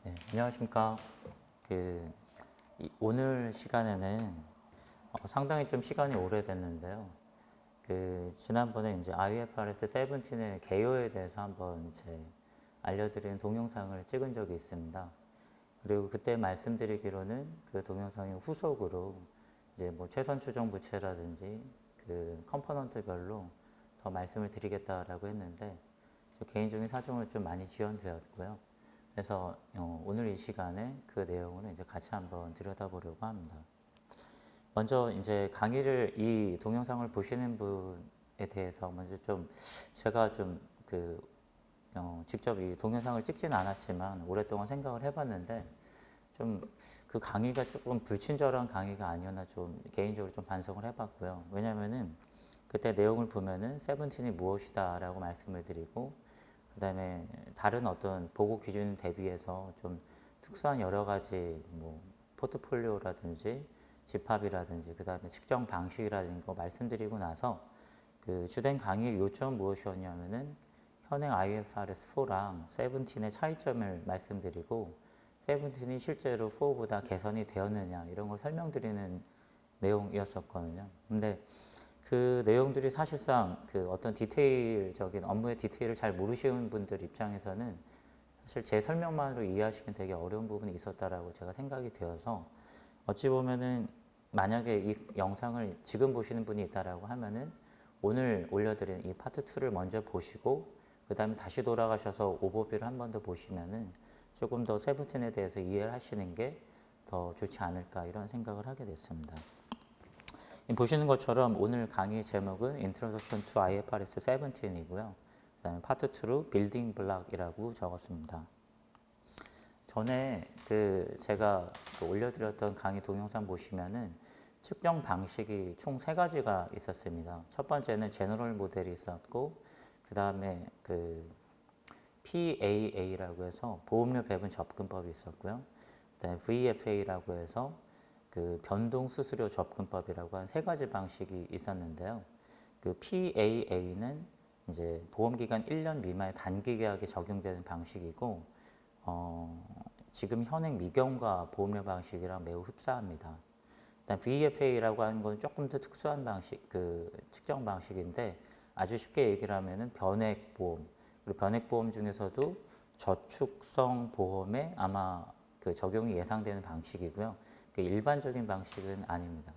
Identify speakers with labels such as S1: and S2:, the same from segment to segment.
S1: 네, 안녕하십니까. 오늘 시간에는 상당히 좀 시간이 오래됐는데요. 지난번에 이제 IFRS 17의 개요에 대해서 한번 알려드린 동영상을 찍은 적이 있습니다. 그리고 그때 말씀드리기로는 그 동영상의 후속으로 이제 뭐 최선 추정 부채라든지 그 컴포넌트별로 더 말씀을 드리겠다라고 했는데 개인적인 사정으로 좀 많이 지연되었고요. 그래서 오늘 이 시간에 그 내용을 이제 같이 한번 들여다보려고 합니다. 먼저 이제 강의를 이 동영상을 보시는 분에 대해서 먼저 좀 제가 직접 이 동영상을 찍지는 않았지만 오랫동안 생각을 해봤는데 좀 그 강의가 조금 불친절한 강의가 아니었나 좀 개인적으로 좀 반성을 해봤고요. 왜냐면은 그때 내용을 보면은 세븐틴이 무엇이다라고 말씀을 드리고 그 다음에 다른 어떤 보고 기준 대비해서 좀 특수한 여러 가지 뭐 포트폴리오라든지 집합이라든지 그 다음에 측정 방식이라든지 거 말씀드리고 나서 그 주된 강의의 요점은 무엇이었냐면은 현행 IFRS4랑 세븐틴의 차이점을 말씀드리고 세븐틴이 실제로 4보다 개선이 되었느냐 이런 걸 설명드리는 내용이었었거든요. 근데 그 내용들이 사실상 그 어떤 디테일적인 업무의 디테일을 잘 모르시는 분들 입장에서는 사실 제 설명만으로 이해하시긴 되게 어려운 부분이 있었다라고 제가 생각이 되어서 어찌 보면은 만약에 이 영상을 지금 보시는 분이 있다라고 하면은 오늘 올려드린 이 파트 2를 먼저 보시고 그 다음에 다시 돌아가셔서 오버뷰를 한 번 더 보시면은 조금 더 세븐틴에 대해서 이해를 하시는 게 더 좋지 않을까 이런 생각을 하게 됐습니다. 보시는 것처럼 오늘 강의 제목은 Introduction to IFRS 17이고요. 그 다음에 파트 2로 빌딩 블락이라고 적었습니다. 전에 제가 올려드렸던 강의 동영상 보시면은 측정 방식이 총 3가지가 있었습니다. 첫 번째는 제너럴 모델이 있었고 그 다음에 PAA라고 해서 보험료 배분 접근법이 있었고요. 그다음에 VFA라고 해서 변동 수수료 접근법이라고 한 3가지 방식이 있었는데요. 그 PAA는 이제 보험기간 1년 미만의 단기 계약에 적용되는 방식이고 지금 현행 미경과 보험료 방식이랑 매우 흡사합니다. 일단 VFA라고 하는 건 조금 더 특수한 방식, 측정 방식인데 아주 쉽게 얘기를 하면은 변액보험, 그리고 변액보험 중에서도 저축성 보험에 아마 적용이 예상되는 방식이고요. 일반적인 방식은 아닙니다.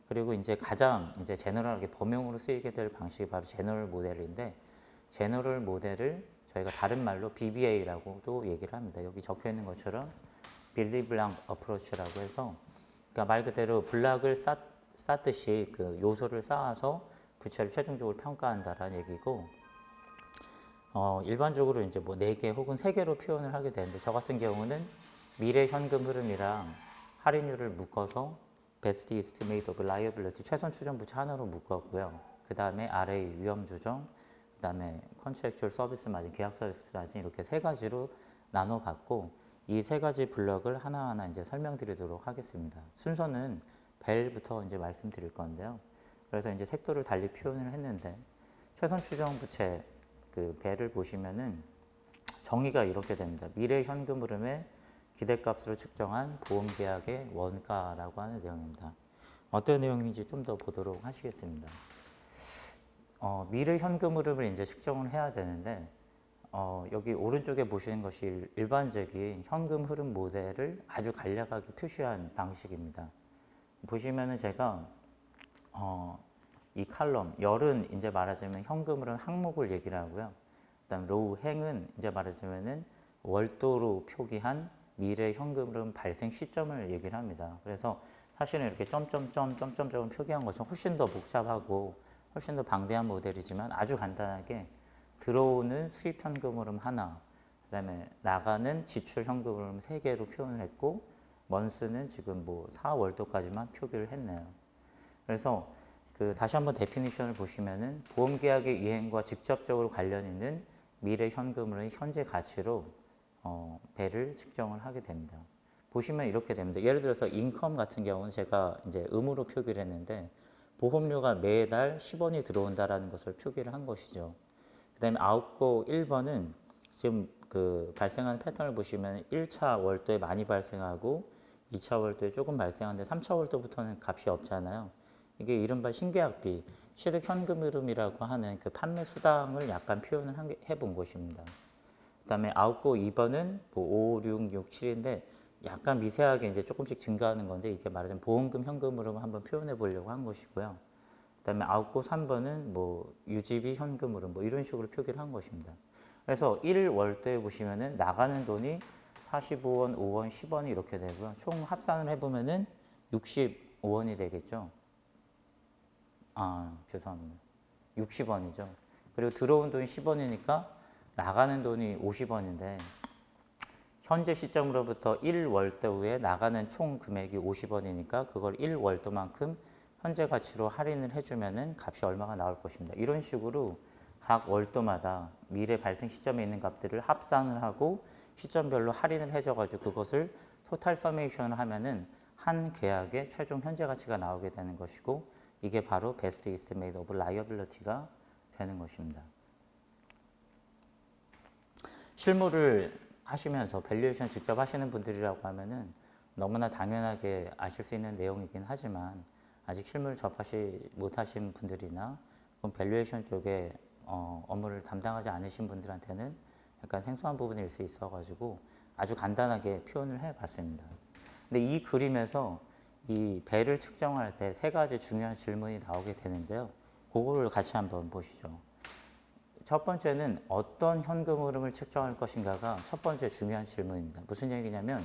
S1: 그리고 이제 가장 이제 제너럴하게 범용으로 쓰이게 될 방식이 바로 제너럴 모델인데 제너럴 모델을 저희가 다른 말로 BBA라고도 얘기를 합니다. 여기 적혀 있는 것처럼 빌리 블랑 어프로치라고 해서 그러니까 말 그대로 블락을 쌓듯이 그 요소를 쌓아서 부채를 최종적으로 평가한다라는 얘기고 일반적으로 이제 뭐 4개 혹은 3개로 표현을 하게 되는데 저 같은 경우는 미래 현금 흐름이랑 할인율을 묶어서 베스트 이스티메이트 오브 라이어빌리티 최선 추정 부채 하나로 묶었고요. 그 다음에 RA 위험 조정, 그 다음에 컨트랙추얼 서비스 마진, 계약 서비스 마진 이렇게 3가지로 나눠봤고 이 3가지 블럭을 하나하나 이제 설명드리도록 하겠습니다. 순서는 벨부터 이제 말씀드릴 건데요. 그래서 이제 색도를 달리 표현을 했는데 최선 추정 부채 벨을 보시면은 정의가 이렇게 됩니다. 미래 현금 흐름의 기대값으로 측정한 보험계약의 원가라고 하는 내용입니다. 어떤 내용인지 좀 더 보도록 하시겠습니다. 미래 현금 흐름을 이제 측정을 해야 되는데 여기 오른쪽에 보시는 것이 일반적인 현금 흐름 모델을 아주 간략하게 표시한 방식입니다. 보시면은 제가 이 칼럼 열은 이제 말하자면 현금 흐름 항목을 얘기를 하고요. 그다음 로우 행은 이제 말하자면은 월도로 표기한 미래 현금 흐름 발생 시점을 얘기를 합니다. 그래서 사실은 이렇게 점점점을 표기한 것은 훨씬 더 복잡하고 훨씬 더 방대한 모델이지만 아주 간단하게 들어오는 수입 현금 흐름 하나, 그 다음에 나가는 지출 현금 흐름 3개로 표현을 했고 먼스는 지금 뭐 4월도까지만 표기를 했네요. 그래서 다시 한번 데피니션을 보시면은 보험계약의 이행과 직접적으로 관련 있는 미래 현금 흐름의 현재 가치로 배를 측정을 하게 됩니다. 보시면 이렇게 됩니다. 예를 들어서 인컴 같은 경우는 제가 이제 음으로 표기를 했는데 보험료가 매달 10원이 들어온다라는 것을 표기를 한 것이죠. 그 다음에 아웃고 1번은 지금 그 발생하는 패턴을 보시면 1차 월도에 많이 발생하고 2차 월도에 조금 발생하는데 3차 월도부터는 값이 없잖아요. 이게 이른바 신계약비, 취득 현금 흐름이라고 하는 그 판매 수당을 약간 표현을 해본 것입니다. 그다음에 아웃고 2번은 뭐 5, 6, 6, 7인데 약간 미세하게 이제 조금씩 증가하는 건데 이게 말하자면 보험금 현금으로 한번 표현해 보려고 한 것이고요. 그다음에 아웃고 3번은 뭐 유지비 현금으로 뭐 이런 식으로 표기를 한 것입니다. 그래서 1월도에 보시면은 나가는 돈이 45원, 5원, 10원이 이렇게 되고요. 총 합산을 해보면은 65원이 되겠죠. 아, 죄송합니다. 60원이죠. 그리고 들어온 돈이 10원이니까 나가는 돈이 50원인데 현재 시점으로부터 1월도 후에 나가는 총 금액이 50원이니까 그걸 1월도만큼 현재 가치로 할인을 해주면은 값이 얼마가 나올 것입니다. 이런 식으로 각 월도마다 미래 발생 시점에 있는 값들을 합산을 하고 시점별로 할인을 해줘가지고 그것을 토탈 서메이션을 하면은 한 계약의 최종 현재 가치가 나오게 되는 것이고 이게 바로 베스트 이스티메이트 오브 라이어빌리티가 되는 것입니다. 실무를 하시면서 밸류에이션 직접 하시는 분들이라고 하면은 너무나 당연하게 아실 수 있는 내용이긴 하지만 아직 실무를 접하시 못하신 분들이나 밸류에이션 쪽에 업무를 담당하지 않으신 분들한테는 약간 생소한 부분일 수 있어가지고 아주 간단하게 표현을 해봤습니다. 근데 이 그림에서 이 배를 측정할 때 세 가지 중요한 질문이 나오게 되는데요. 그거를 같이 한번 보시죠. 첫 번째는 어떤 현금 흐름을 측정할 것인가가 첫 번째 중요한 질문입니다. 무슨 얘기냐면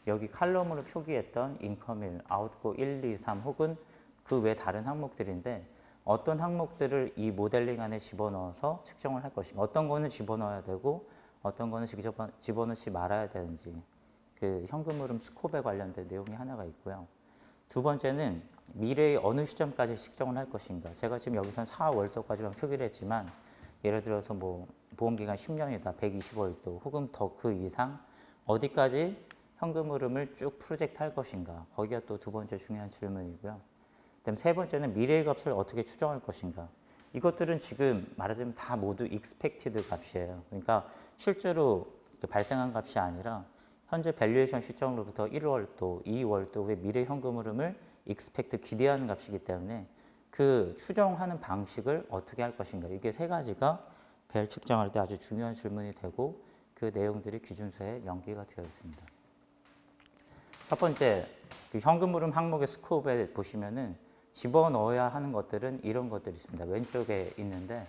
S1: 여기 칼럼으로 표기했던 인컴일, 아웃고 1, 2, 3 혹은 그 외 다른 항목들인데 어떤 항목들을 이 모델링 안에 집어넣어서 측정을 할 것인가. 어떤 거는 집어넣어야 되고 어떤 거는 직접 집어넣지 말아야 되는지 그 현금 흐름 스코프에 관련된 내용이 하나가 있고요. 두 번째는 미래의 어느 시점까지 측정을 할 것인가. 제가 지금 여기선 4월도까지만 표기를 했지만 예를 들어서 뭐 보험기간 10년이다, 120월도 혹은 더 그 이상 어디까지 현금 흐름을 쭉 프로젝트 할 것인가. 거기가 또 두 번째 중요한 질문이고요. 그다음 세 번째는 미래의 값을 어떻게 추정할 것인가. 이것들은 지금 말하자면 다 모두 expected 값이에요. 그러니까 실제로 발생한 값이 아니라 현재 밸류에이션 시점으로부터 1월도, 2월도 후에 미래 현금 흐름을 expect 기대하는 값이기 때문에 그 추정하는 방식을 어떻게 할 것인가. 이게 세 가지가 밸 측정할 때 아주 중요한 질문이 되고 그 내용들이 기준서에 연기가 되어 있습니다. 첫 번째, 그 현금 흐름 항목의 스코프에 보시면은 집어넣어야 하는 것들은 이런 것들이 있습니다. 왼쪽에 있는데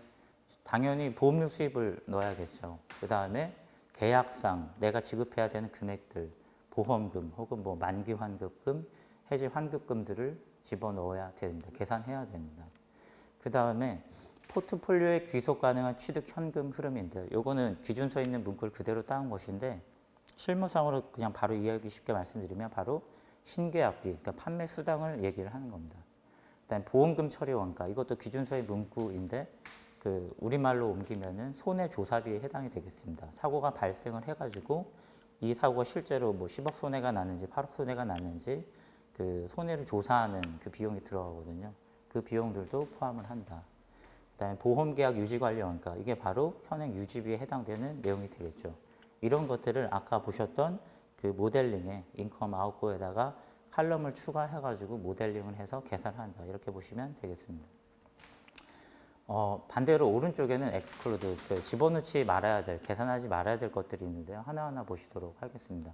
S1: 당연히 보험료 수입을 넣어야겠죠. 그 다음에 계약상 내가 지급해야 되는 금액들, 보험금 혹은 뭐 만기 환급금, 해지 환급금들을 집어넣어야 됩니다. 계산해야 됩니다. 그 다음에 포트폴리오에 귀속 가능한 취득 현금 흐름인데 요거는 기준서에 있는 문구를 그대로 따온 것인데 실무상으로 그냥 바로 이해하기 쉽게 말씀드리면 바로 신계약비, 그러니까 판매 수당을 얘기를 하는 겁니다. 그다음에 보험금 처리 원가, 이것도 기준서의 문구인데 그 우리말로 옮기면은 손해조사비에 해당이 되겠습니다. 사고가 발생을 해가지고 이 사고가 실제로 뭐 10억 손해가 났는지 8억 손해가 났는지 그 손해를 조사하는 그 비용이 들어가거든요. 그 비용들도 포함을 한다. 그다음에 보험계약 유지관리원가, 이게 바로 현행 유지비에 해당되는 내용이 되겠죠. 이런 것들을 아까 보셨던 그 모델링에 인컴 아웃고에다가 칼럼을 추가해가지고 모델링을 해서 계산한다. 이렇게 보시면 되겠습니다. 반대로 오른쪽에는 엑스클루드, 그 집어넣지 말아야 될, 계산하지 말아야 될 것들이 있는데요. 하나하나 보시도록 하겠습니다.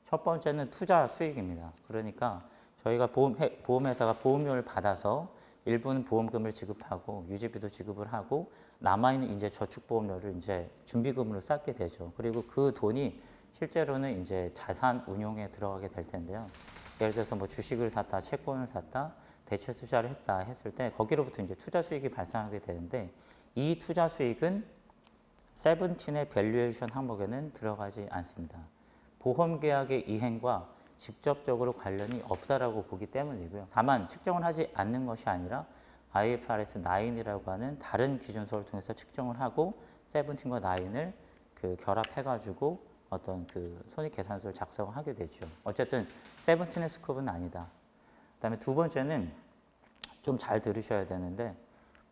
S1: 첫 번째는 투자 수익입니다. 그러니까 저희가 보험회사가 보험료를 받아서 일부는 보험금을 지급하고 유지비도 지급을 하고 남아있는 이제 저축보험료를 이제 준비금으로 쌓게 되죠. 그리고 그 돈이 실제로는 이제 자산 운용에 들어가게 될 텐데요. 예를 들어서 뭐 주식을 샀다, 채권을 샀다, 대체 투자를 했다 했을 때 거기로부터 이제 투자 수익이 발생하게 되는데 이 투자 수익은 세븐틴의 밸류에이션 항목에는 들어가지 않습니다. 보험 계약의 이행과 직접적으로 관련이 없다라고 보기 때문이고요. 다만 측정을 하지 않는 것이 아니라 IFRS 9이라고 하는 다른 기준서를 통해서 측정을 하고 세븐틴과 9을 그 결합해가지고 어떤 그 손익계산서를 작성하게 되죠. 어쨌든 세븐틴의 스코프는 아니다. 그다음에 두 번째는 좀 잘 들으셔야 되는데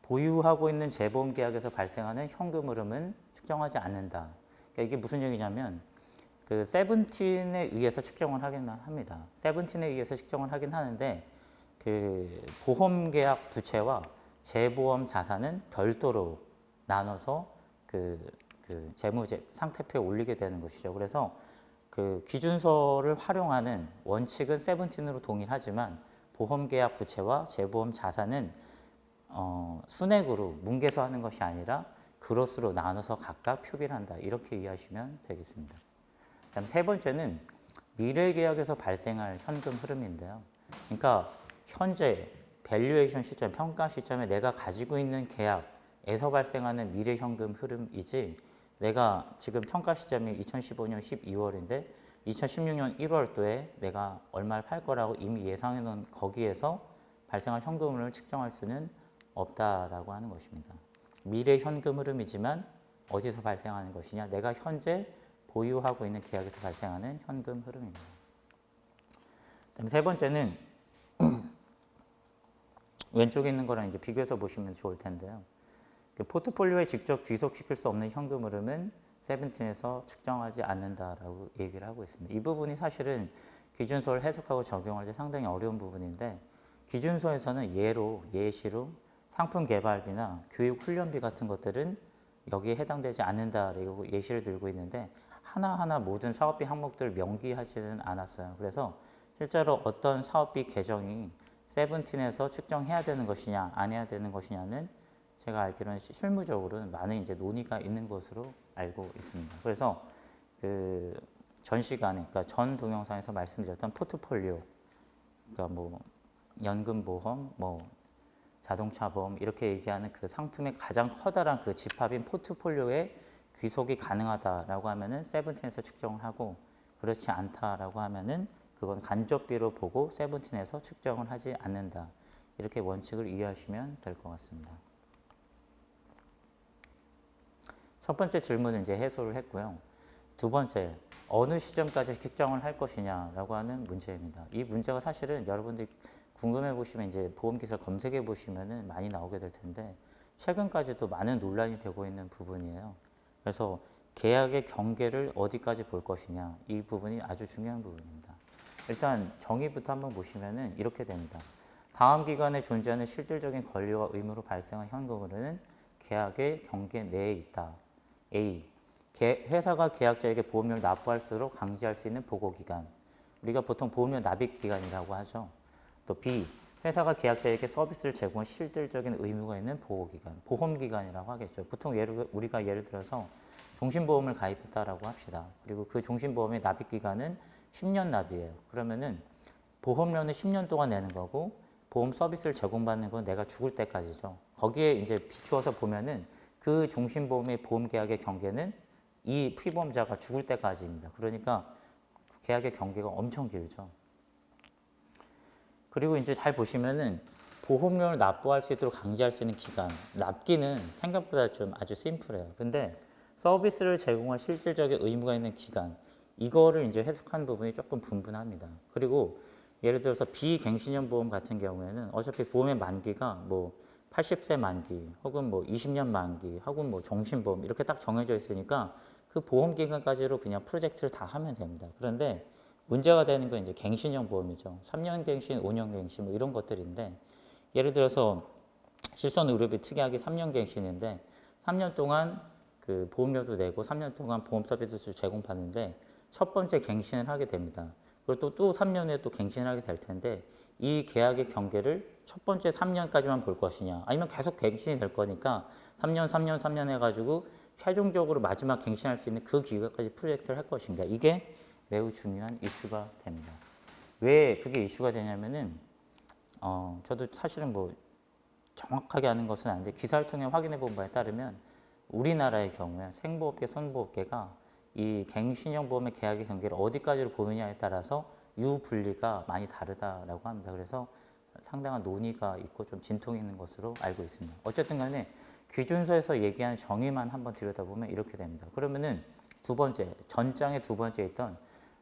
S1: 보유하고 있는 재보험 계약에서 발생하는 현금 흐름은 측정하지 않는다. 이게 무슨 얘기냐면 그 세븐틴에 의해서 측정을 하긴 합니다. 세븐틴에 의해서 측정을 하긴 하는데 그 보험계약 부채와 재보험 자산은 별도로 나눠서 그 재무제 상태표에 올리게 되는 것이죠. 그래서 그 기준서를 활용하는 원칙은 세븐틴으로 동일하지만 보험계약 부채와 재보험 자산은 순액으로 뭉개서 하는 것이 아니라 그로스로 나눠서 각각 표기를 한다. 이렇게 이해하시면 되겠습니다. 그다음 세 번째는 미래계약에서 발생할 현금 흐름인데요. 그러니까 현재 밸류에이션 시점, 평가 시점에 내가 가지고 있는 계약에서 발생하는 미래 현금 흐름이지 내가 지금 평가 시점이 2015년 12월인데 2016년 1월도에 내가 얼마를 팔 거라고 이미 예상해 놓은 거기에서 발생할 현금을 측정할 수는 없다라고 하는 것입니다. 미래 현금 흐름이지만 어디서 발생하는 것이냐? 내가 현재 보유하고 있는 계약에서 발생하는 현금 흐름입니다. 그다음 세 번째는 왼쪽에 있는 거랑 이제 비교해서 보시면 좋을 텐데요. 그 포트폴리오에 직접 귀속시킬 수 없는 현금 흐름은 세븐틴에서 측정하지 않는다라고 얘기를 하고 있습니다. 이 부분이 사실은 기준서를 해석하고 적용할 때 상당히 어려운 부분인데 기준서에서는 예시로 상품 개발비나 교육 훈련비 같은 것들은 여기에 해당되지 않는다라고 예시를 들고 있는데 하나하나 모든 사업비 항목들을 명기하지는 않았어요. 그래서 실제로 어떤 사업비 계정이 세븐틴에서 측정해야 되는 것이냐 안 해야 되는 것이냐는 제가 알기로는 실무적으로는 많은 이제 논의가 있는 것으로 알고 있습니다. 그래서 그 전 시간에, 그러니까 전 동영상에서 말씀드렸던 포트폴리오, 그러니까 뭐 연금보험, 뭐 자동차 보험 이렇게 얘기하는 그 상품의 가장 커다란 그 집합인 포트폴리오에 귀속이 가능하다라고 하면은 세븐틴에서 측정을 하고 그렇지 않다라고 하면은 그건 간접비로 보고 세븐틴에서 측정을 하지 않는다. 이렇게 원칙을 이해하시면 될 것 같습니다. 첫 번째 질문은 이제 해소를 했고요. 두 번째, 어느 시점까지 측정을 할 것이냐라고 하는 문제입니다. 이 문제가 사실은 여러분들이 궁금해 보시면 이제 보험기사 검색해 보시면은 많이 나오게 될 텐데 최근까지도 많은 논란이 되고 있는 부분이에요. 그래서 계약의 경계를 어디까지 볼 것이냐 이 부분이 아주 중요한 부분입니다. 일단 정의부터 한번 보시면은 이렇게 됩니다. 다음 기간에 존재하는 실질적인 권리와 의무로 발생한 현금으로는 계약의 경계 내에 있다. A. 회사가 계약자에게 보험료를 납부할수록 강제할 수 있는 보고기간. 우리가 보통 보험료 납입기간이라고 하죠. 또 B. 회사가 계약자에게 서비스를 제공할 실질적인 의무가 있는 보호기간, 보험기간이라고 하겠죠. 보통 우리가 예를 들어서 종신보험을 가입했다라고 합시다. 그리고 그 종신보험의 납입기간은 10년 납이에요. 그러면은 보험료는 10년 동안 내는 거고 보험 서비스를 제공받는 건 내가 죽을 때까지죠. 거기에 이제 비추어서 보면은 그 종신보험의 보험계약의 경계는 이 피보험자가 죽을 때까지입니다. 그러니까 계약의 경계가 엄청 길죠. 그리고 이제 잘 보시면은 보험료를 납부할 수 있도록 강제할 수 있는 기간, 납기는 생각보다 좀 아주 심플해요. 근데 서비스를 제공할 실질적인 의무가 있는 기간, 이거를 이제 해석한 부분이 조금 분분합니다. 그리고 예를 들어서 비갱신형 보험 같은 경우에는 어차피 보험의 만기가 뭐 80세 만기, 혹은 뭐 20년 만기, 혹은 뭐 종신보험 이렇게 딱 정해져 있으니까 그 보험 기간까지로 그냥 프로젝트를 다 하면 됩니다. 그런데 문제가 되는 건 이제 갱신형 보험이죠. 3년 갱신, 5년 갱신 뭐 이런 것들인데 예를 들어서 실손의료비 특약이 3년 갱신인데 3년 동안 그 보험료도 내고 3년 동안 보험 서비스를 제공받는데 첫 번째 갱신을 하게 됩니다. 그리고 또 3년 후에 또 갱신을 하게 될 텐데 이 계약의 경계를 첫 번째 3년까지만 볼 것이냐 아니면 계속 갱신이 될 거니까 3년 해가지고 최종적으로 마지막 갱신할 수 있는 그 기간까지 프로젝트를 할 것인가 이게 매우 중요한 이슈가 됩니다. 왜 그게 이슈가 되냐면은 저도 사실은 뭐 정확하게 아는 것은 아닌데 기사를 통해 확인해 본 바에 따르면 우리나라의 경우에 생보업계, 손보업계가 이 갱신형 보험의 계약의 경계를 어디까지로 보느냐에 따라서 유분리가 많이 다르다라고 합니다. 그래서 상당한 논의가 있고 좀 진통이 있는 것으로 알고 있습니다. 어쨌든 간에 기준서에서 얘기한 정의만 한번 들여다보면 이렇게 됩니다. 그러면은 두 번째, 전장의 두 번째 있던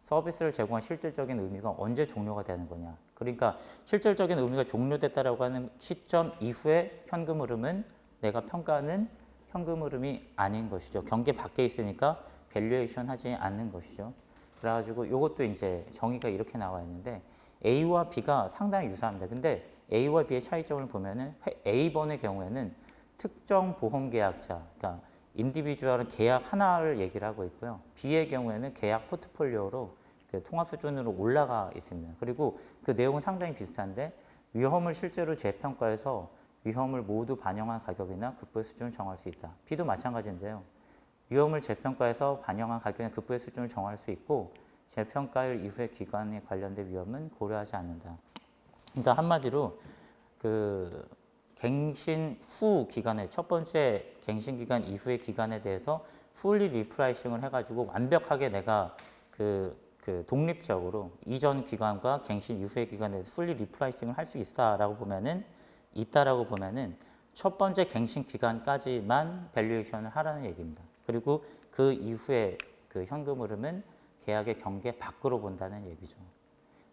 S1: 서비스를 제공한 실질적인 의미가 언제 종료가 되는 거냐. 그러니까 실질적인 의미가 종료됐다라고 하는 시점 이후에 현금 흐름은 내가 평가하는 현금 흐름이 아닌 것이죠. 경계 밖에 있으니까 밸류에이션 하지 않는 것이죠. 그래가지고 이것도 이제 정의가 이렇게 나와 있는데 A와 B가 상당히 유사합니다. 근데 A와 B의 차이점을 보면은 A번의 경우에는 특정 보험 계약자, 그러니까 인디비주얼은 계약 하나를 얘기를 하고 있고요. B의 경우에는 계약 포트폴리오로 그 통합 수준으로 올라가 있습니다. 그리고 그 내용은 상당히 비슷한데 위험을 실제로 재평가해서 위험을 모두 반영한 가격이나 급부의 수준을 정할 수 있다. B도 마찬가지인데요. 위험을 재평가해서 반영한 가격이나 급부의 수준을 정할 수 있고 재평가일 이후의 기간에 관련된 위험은 고려하지 않는다. 그러니까 한마디로 그 갱신 후 기간에 첫 번째 갱신 기간 이후의 기간에 대해서 풀리 리프라이싱을 해가지고 완벽하게 내가 그 독립적으로 이전 기간과 갱신 이후의 기간에 대해서 풀리 리프라이싱을 할 수 있다라고 보면은 첫 번째 갱신 기간까지만 밸류에이션을 하라는 얘기입니다. 그리고 그 이후에 그 현금 흐름은 계약의 경계 밖으로 본다는 얘기죠.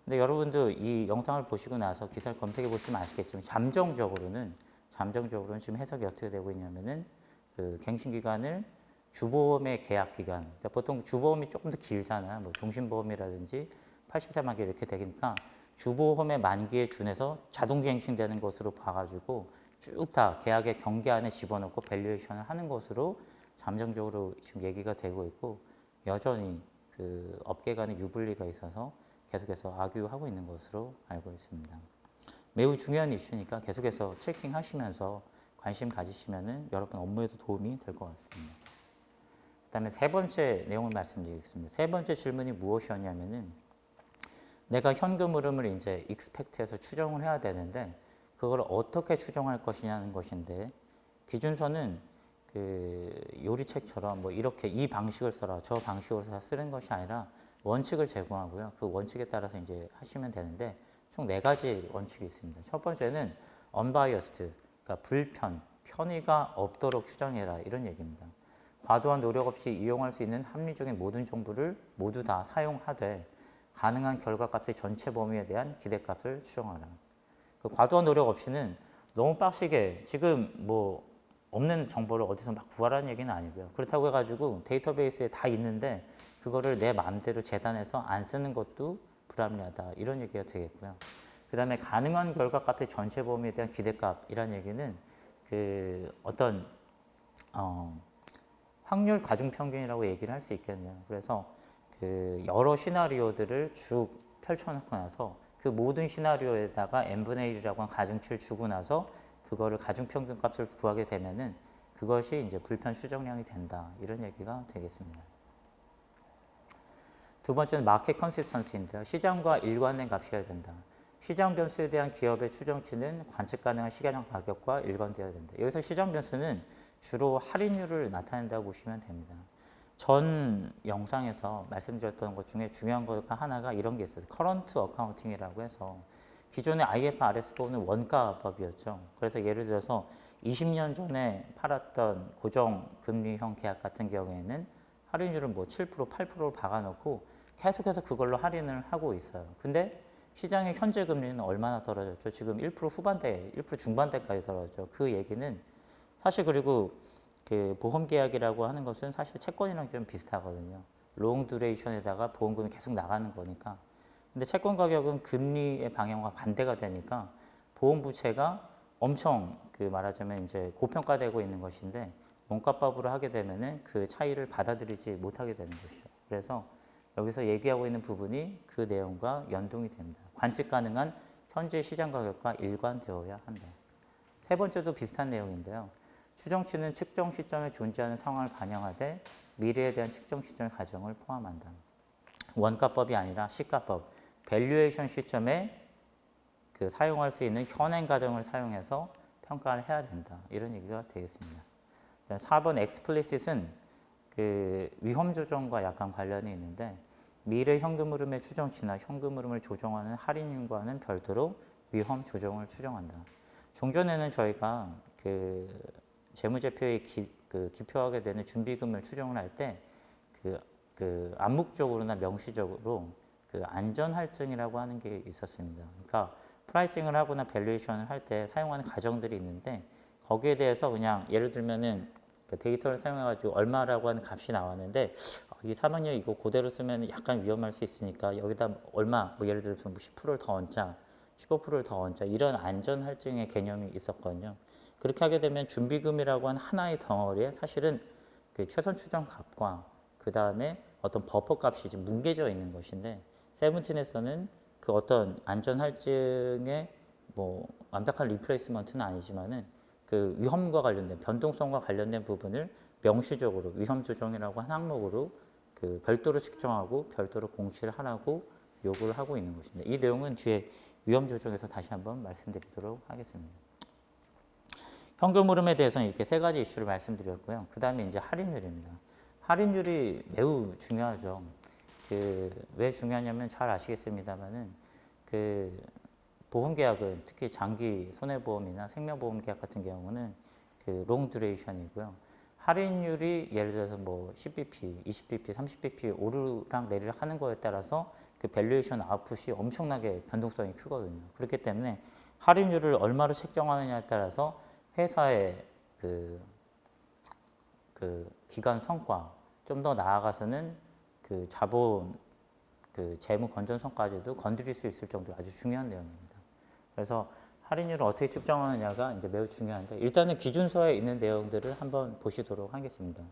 S1: 근데 여러분도 이 영상을 보시고 나서 기사를 검색해 보시면 아시겠지만 잠정적으로는 지금 해석이 어떻게 되고 있냐면은 그 갱신 기간을 주보험의 계약 기간, 그러니까 보통 주보험이 조금 더 길잖아요. 뭐 종신보험이라든지 80세 만기 이렇게 되니까 주보험의 만기에 준해서 자동 갱신되는 것으로 봐가지고 쭉 다 계약의 경계 안에 집어넣고 밸류에이션을 하는 것으로 잠정적으로 지금 얘기가 되고 있고 여전히 그 업계 간의 유불리가 있어서 계속해서 악유하고 있는 것으로 알고 있습니다. 매우 중요한 이슈니까 계속해서 체킹하시면서 관심 가지시면은 여러분 업무에도 도움이 될 것 같습니다. 그다음에 세 번째 내용을 말씀드리겠습니다. 세 번째 질문이 무엇이었냐면은 내가 현금 흐름을 이제 익스펙트해서 추정을 해야 되는데 그걸 어떻게 추정할 것이냐는 것인데 기준서는 그 요리책처럼 뭐 이렇게 이 방식을 써라 저 방식으로 쓰는 것이 아니라 원칙을 제공하고요. 그 원칙에 따라서 이제 하시면 되는데 총 4가지 원칙이 있습니다. 첫 번째는 unbiased, 그러니까 편의가 없도록 추정해라 이런 얘기입니다. 과도한 노력 없이 이용할 수 있는 합리적인 모든 정보를 모두 다 사용하되 가능한 결과값의 전체 범위에 대한 기대값을 추정하라. 그 과도한 노력 없이는 너무 빡시게 지금 뭐 없는 정보를 어디서 막 구하라는 얘기는 아니고요. 그렇다고 해가지고 데이터베이스에 다 있는데 그거를 내 마음대로 재단해서 안 쓰는 것도 불합리하다 이런 얘기가 되겠고요. 그 다음에 가능한 결과값의 전체 범위에 대한 기대값이라는 얘기는 그 어떤 확률 가중평균이라고 얘기를 할 수 있겠네요. 그래서 그 여러 시나리오들을 쭉 펼쳐놓고 나서 그 모든 시나리오에다가 n분의 1이라고 한 가중치를 주고 나서 그거를 가중평균 값을 구하게 되면은 그것이 이제 불편 추정량이 된다. 이런 얘기가 되겠습니다. 두 번째는 마켓 컨시스턴트인데요. 시장과 일관된 값이어야 된다. 시장 변수에 대한 기업의 추정치는 관측 가능한 시가장 가격과 일관되어야 된다. 여기서 시장 변수는 주로 할인율을 나타낸다고 보시면 됩니다. 전 영상에서 말씀드렸던 것 중에 중요한 것 하나가 이런 게 있어요. 커런트 어카운팅이라고 해서 기존의 IFRS4는 원가법이었죠. 그래서 예를 들어서 20년 전에 팔았던 고정금리형 계약 같은 경우에는 할인율은 뭐 7%, 8%로 박아놓고 계속해서 그걸로 할인을 하고 있어요. 근데 시장의 현재 금리는 얼마나 떨어졌죠? 지금 1% 후반대, 1% 중반대까지 떨어졌죠. 그 얘기는 사실 그리고 그 보험 계약이라고 하는 것은 사실 채권이랑 좀 비슷하거든요. 롱 듀레이션에다가 보험금이 계속 나가는 거니까. 근데 채권 가격은 금리의 방향과 반대가 되니까 보험 부채가 엄청 그 말하자면 이제 고평가되고 있는 것인데 원가법으로 하게 되면은 그 차이를 받아들이지 못하게 되는 것이죠. 그래서 여기서 얘기하고 있는 부분이 그 내용과 연동이 됩니다. 관측 가능한 현재 시장 가격과 일관되어야 한다. 세 번째도 비슷한 내용인데요. 추정치는 측정 시점에 존재하는 상황을 반영하되 미래에 대한 측정 시점의 가정을 포함한다. 원가법이 아니라 시가법, 밸류에이션 시점에 그 사용할 수 있는 현행 가정을 사용해서 평가를 해야 된다. 이런 얘기가 되겠습니다. 4번 explicit은 그 위험 조정과 약간 관련이 있는데 미래 현금 흐름의 추정치나 현금 흐름을 조정하는 할인율과는 별도로 위험 조정을 추정한다. 종전에는 저희가 그 재무제표에 기표하게 되는 준비금을 추정을 할 때 그 암묵적으로나 명시적으로 그 안전할증이라고 하는 게 있었습니다. 그러니까 프라이싱을 하거나 밸류에이션을 할 때 사용하는 가정들이 있는데 거기에 대해서 그냥 예를 들면은 그 데이터를 사용해가지고 얼마라고 하는 값이 나왔는데 이 3학년 이거 그대로 쓰면 약간 위험할 수 있으니까 여기다 얼마 뭐 예를 들어서 뭐 10%를 더 얹자 15%를 더 얹자 이런 안전 할증의 개념이 있었거든요. 그렇게 하게 되면 준비금이라고 하는 하나의 덩어리에 사실은 그 최선 추정 값과 그 다음에 어떤 버퍼 값이 이제 뭉개져 있는 것인데 세븐틴에서는 그 어떤 안전 할증의 뭐 완벽한 리플레이스먼트는 아니지만은 그 위험과 관련된 변동성과 관련된 부분을 명시적으로 위험 조정이라고 한 항목으로 그 별도로 측정하고 별도로 공시를 하라고 요구를 하고 있는 것입니다. 이 내용은 뒤에 위험 조정에서 다시 한번 말씀드리도록 하겠습니다. 현금 흐름에 대해서는 이렇게 세 가지 이슈를 말씀드렸고요. 그 다음에 이제 할인율입니다. 할인율이 매우 중요하죠. 그 왜 중요하냐면 잘 아시겠습니다만은 그 보험계약은 특히 장기 손해보험이나 생명보험 계약 같은 경우는 그 롱 듀레이션이고요. 할인율이 예를 들어서 뭐 10bp, 20bp, 30bp 오르락 내리락 하는 거에 따라서 그 밸류에이션 아웃풋이 엄청나게 변동성이 크거든요. 그렇기 때문에 할인율을 얼마로 책정하느냐에 따라서 회사의 그 기간 성과 좀 더 나아가서는 그 자본 그 재무 건전성까지도 건드릴 수 있을 정도로 아주 중요한 내용입니다. 그래서 할인율을 어떻게 측정하느냐가 이제 매우 중요한데 일단은 기준서에 있는 내용들을 한번 보시도록 하겠습니다.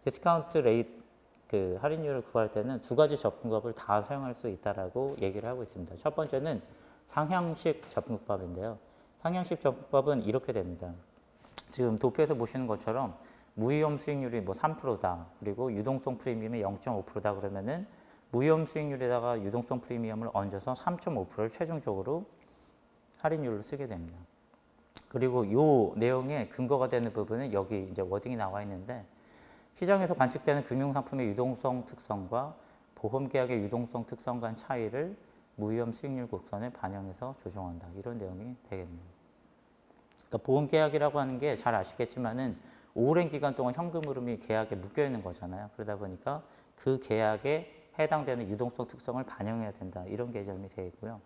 S1: 디스카운트 레이트 그 할인율을 구할 때는 두 가지 접근법을 다 사용할 수 있다라고 얘기를 하고 있습니다. 첫 번째는 상향식 접근법인데요. 상향식 접근법은 이렇게 됩니다. 지금 도표에서 보시는 것처럼 무위험 수익률이 뭐 3%다. 그리고 유동성 프리미엄이 0.5%다 그러면은 무위험 수익률에다가 유동성 프리미엄을 얹어서 3.5%를 최종적으로 할인율로 쓰게 됩니다. 그리고 이 내용의 근거가 되는 부분은 여기 이제 워딩이 나와 있는데 시장에서 관측되는 금융상품의 유동성 특성과 보험계약의 유동성 특성 간 차이를 무위험 수익률 곡선에 반영해서 조정한다. 이런 내용이 되겠네요. 그러니까 보험계약이라고 하는 게 잘 아시겠지만은 오랜 기간 동안 현금 흐름이 계약에 묶여 있는 거잖아요. 그러다 보니까 그 계약에 해당되는 유동성 특성을 반영해야 된다. 이런 개념이 되어 있고요.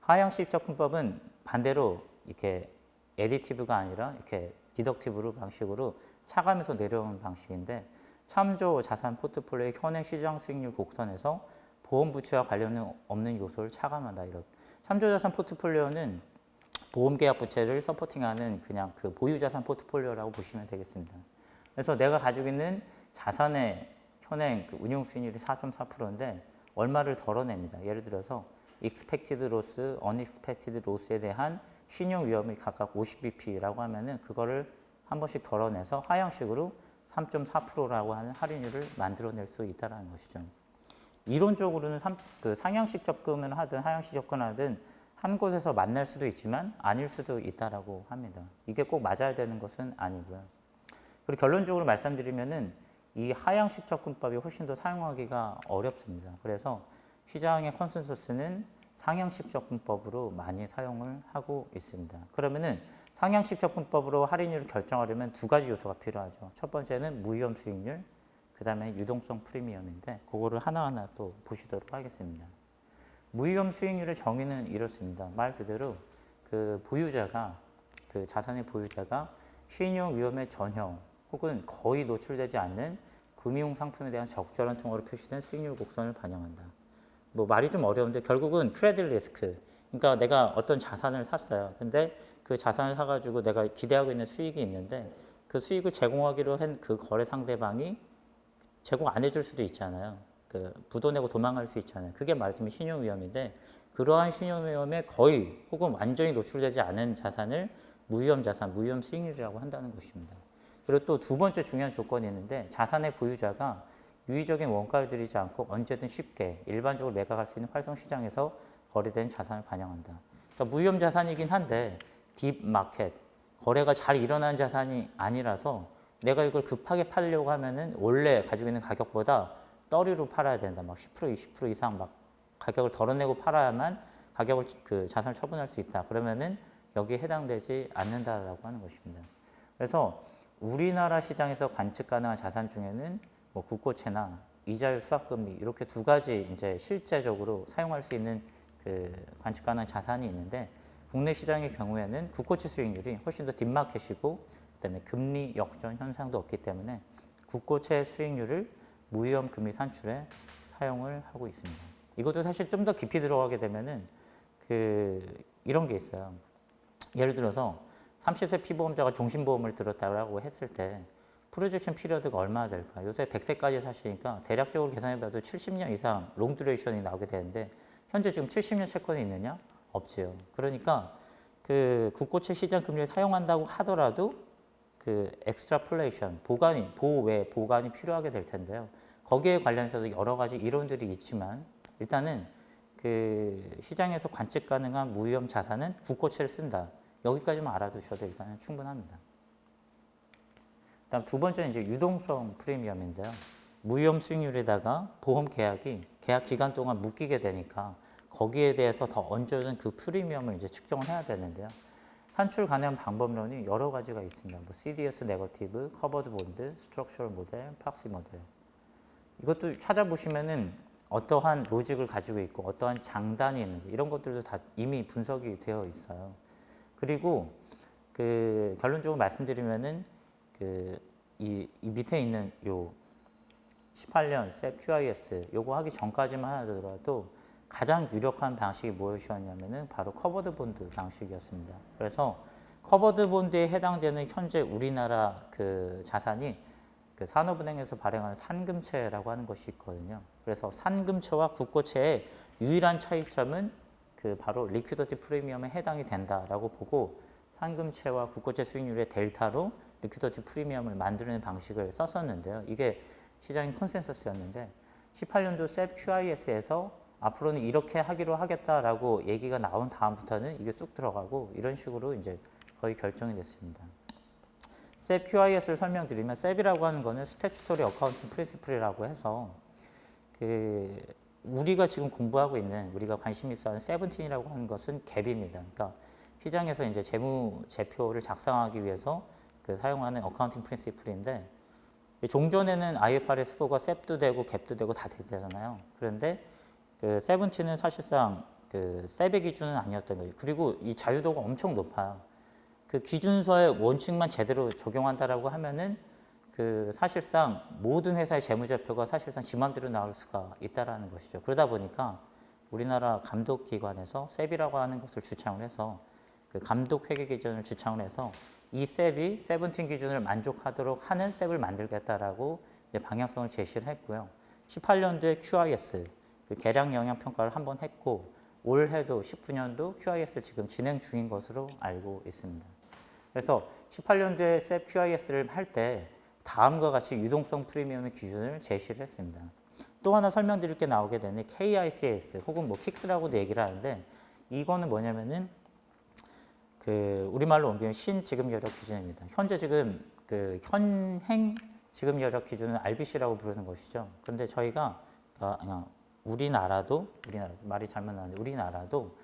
S1: 하향식 접근법은 반대로 이렇게 애디티브가 아니라 이렇게 디덕티브로 방식으로 차감해서 내려오는 방식인데 참조 자산 포트폴리오의 현행 시장 수익률 곡선에서 보험 부채와 관련 없는 요소를 차감한다. 이런 참조 자산 포트폴리오는 보험계약 부채를 서포팅하는 그냥 그 보유자산 포트폴리오라고 보시면 되겠습니다. 그래서 내가 가지고 있는 자산의 현행 그 운용 수익률이 4.4%인데 얼마를 덜어냅니다. 예를 들어서 expected loss, unexpected loss에 대한 신용 위험이 각각 50bp라고 하면은 그거를 한 번씩 덜어내서 하향식으로 3.4%라고 하는 할인율을 만들어낼 수 있다는 것이죠. 이론적으로는 그 상향식 접근을 하든 하향식 접근을 하든 한 곳에서 만날 수도 있지만 아닐 수도 있다라고 합니다. 이게 꼭 맞아야 되는 것은 아니고요. 그리고 결론적으로 말씀드리면은 이 하향식 접근법이 훨씬 더 사용하기가 어렵습니다. 그래서 시장의 컨센서스는 상향식 접근법으로 많이 사용을 하고 있습니다. 그러면은 상향식 접근법으로 할인율을 결정하려면 두 가지 요소가 필요하죠. 첫 번째는 무위험 수익률, 그 다음에 유동성 프리미엄인데 그거를 하나하나 또 보시도록 하겠습니다. 무위험 수익률의 정의는 이렇습니다. 말 그대로 그 보유자가 그 자산의 보유자가 신용 위험에 전혀 혹은 거의 노출되지 않는 금융 상품에 대한 적절한 통화로 표시된 수익률 곡선을 반영한다. 뭐 말이 좀 어려운데 결국은 크레딧 리스크. 그러니까 내가 어떤 자산을 샀어요. 근데 그 자산을 사가지고 내가 기대하고 있는 수익이 있는데 그 수익을 제공하기로 한 그 거래 상대방이 제공 안 해줄 수도 있잖아요. 그 부도내고 도망갈 수 있잖아요. 그게 말하자면 신용 위험인데 그러한 신용 위험에 거의 혹은 완전히 노출되지 않은 자산을 무위험 자산, 무위험 수익률이라고 한다는 것입니다. 그리고 또 두 번째 중요한 조건이 있는데 자산의 보유자가 유의적인 원가를 들이지 않고 언제든 쉽게 일반적으로 매각할 수 있는 활성 시장에서 거래된 자산을 반영한다. 그러니까 무위험 자산이긴 한데 딥 마켓, 거래가 잘 일어나는 자산이 아니라서 내가 이걸 급하게 팔려고 하면은 원래 가지고 있는 가격보다 떨이로 팔아야 된다. 막 10%, 20% 이상 막 가격을 덜어내고 팔아야만 가격을 그 자산을 처분할 수 있다. 그러면은 여기에 해당되지 않는다라고 하는 것입니다. 그래서 우리나라 시장에서 관측 가능한 자산 중에는 뭐 국고채나 이자율 수학금리 이렇게 두 가지 이제 실제적으로 사용할 수 있는 그 관측 가능한 자산이 있는데 국내 시장의 경우에는 국고채 수익률이 훨씬 더 딥마켓이고 그다음에 금리 역전 현상도 없기 때문에 국고채 수익률을 무위험 금리 산출에 사용을 하고 있습니다. 이것도 사실 좀 더 깊이 들어가게 되면은 이런 게 있어요. 예를 들어서 30세 피보험자가 종신보험을 들었다고 했을 때 프로젝션 피리어드가 얼마나 될까? 요새 100세까지 사시니까 대략적으로 계산해봐도 70년 이상 롱 듀레이션이 나오게 되는데 현재 지금 70년 채권이 있느냐? 없지요. 그러니까 그 국고채 시장 금리를 사용한다고 하더라도 그 엑스트라폴레이션, 보관이 필요하게 될 텐데요. 거기에 관련해서도 여러 가지 이론들이 있지만 일단은 그 시장에서 관측 가능한 무위험 자산은 국고채를 쓴다. 여기까지만 알아두셔도 일단은 충분합니다. 그다음 두 번째는 이제 유동성 프리미엄인데요. 무위험 수익률에다가 보험 계약이 계약 기간 동안 묶이게 되니까 거기에 대해서 더 얹어준 그 프리미엄을 이제 측정을 해야 되는데요. 산출 가능한 방법론이 여러 가지가 있습니다. 뭐 CDS 네거티브, 커버드 본드, 스트럭처럴 모델, 프락시 모델. 이것도 찾아보시면은 어떠한 로직을 가지고 있고 어떠한 장단이 있는지 이런 것들도 다 이미 분석이 되어 있어요. 그리고 그 결론적으로 말씀드리면은 이 밑에 있는 요 18년 셉 QIS 요거 하기 전까지만 하더라도 가장 유력한 방식이 무엇이었냐면은 바로 커버드 본드 방식이었습니다. 그래서 커버드 본드에 해당되는 현재 우리나라 그 자산이 그 산업은행에서 발행하는 산금채라고 하는 것이 있거든요. 그래서 산금채와 국고채의 유일한 차이점은 그 바로 리퀴디티 프리미엄에 해당이 된다라고 보고 산금채와 국고채 수익률의 델타로 리퀴디티 프리미엄을 만드는 방식을 썼었는데요. 이게 시장의 컨센서스였는데 18년도 셉 QIS에서 앞으로는 이렇게 하기로 하겠다라고 얘기가 나온 다음부터는 이게 쑥 들어가고 이런 식으로 이제 거의 결정이 됐습니다. 셉 QIS를 설명드리면 셉이라고 하는 거는 스태츄토리 어카운팅 프린시플이라고 해서 그 우리가 지금 공부하고 있는 우리가 관심 있어 하는 세븐틴이라고 하는 것은 갭입니다. 그러니까 시장에서 이제 재무제표를 작성하기 위해서 그 사용하는 어카운팅 프린시플인데 종전에는 IFRS4가 셉도 되고 갭도 되고 다 되잖아요. 그런데 그 세븐틴은 사실상 그 셉의 기준은 아니었던 거예요. 그리고 이 자유도가 엄청 높아요. 그 기준서의 원칙만 제대로 적용한다라고 하면은 그 사실상 모든 회사의 재무제표가 사실상 지 맘대로 나올 수가 있다라는 것이죠. 그러다 보니까 우리나라 감독기관에서 셉이라고 하는 것을 주창을 해서 그 감독 회계 기준을 주창을 해서 이 셉이 세븐틴 기준을 만족하도록 하는 셉을 만들겠다라고 이제 방향성을 제시를 했고요. 18년도에 QIS 그 계량 영향 평가를 한번 했고 올해도 19년도 QIS를 지금 진행 중인 것으로 알고 있습니다. 그래서 18년도에 셉 QIS를 할 때 다음과 같이 유동성 프리미엄의 기준을 제시를 했습니다. 또 하나 설명드릴 게 나오게 되는 KICS 혹은 뭐 킥스라고도 얘기를 하는데 이거는 뭐냐면은 그 우리말로 옮기면 신지급 여력 기준입니다. 현재 지금 그 현행 지급 여력 기준은 RBC라고 부르는 것이죠. 그런데 저희가 우리나라도 말이 잘못 나왔는데 우리나라도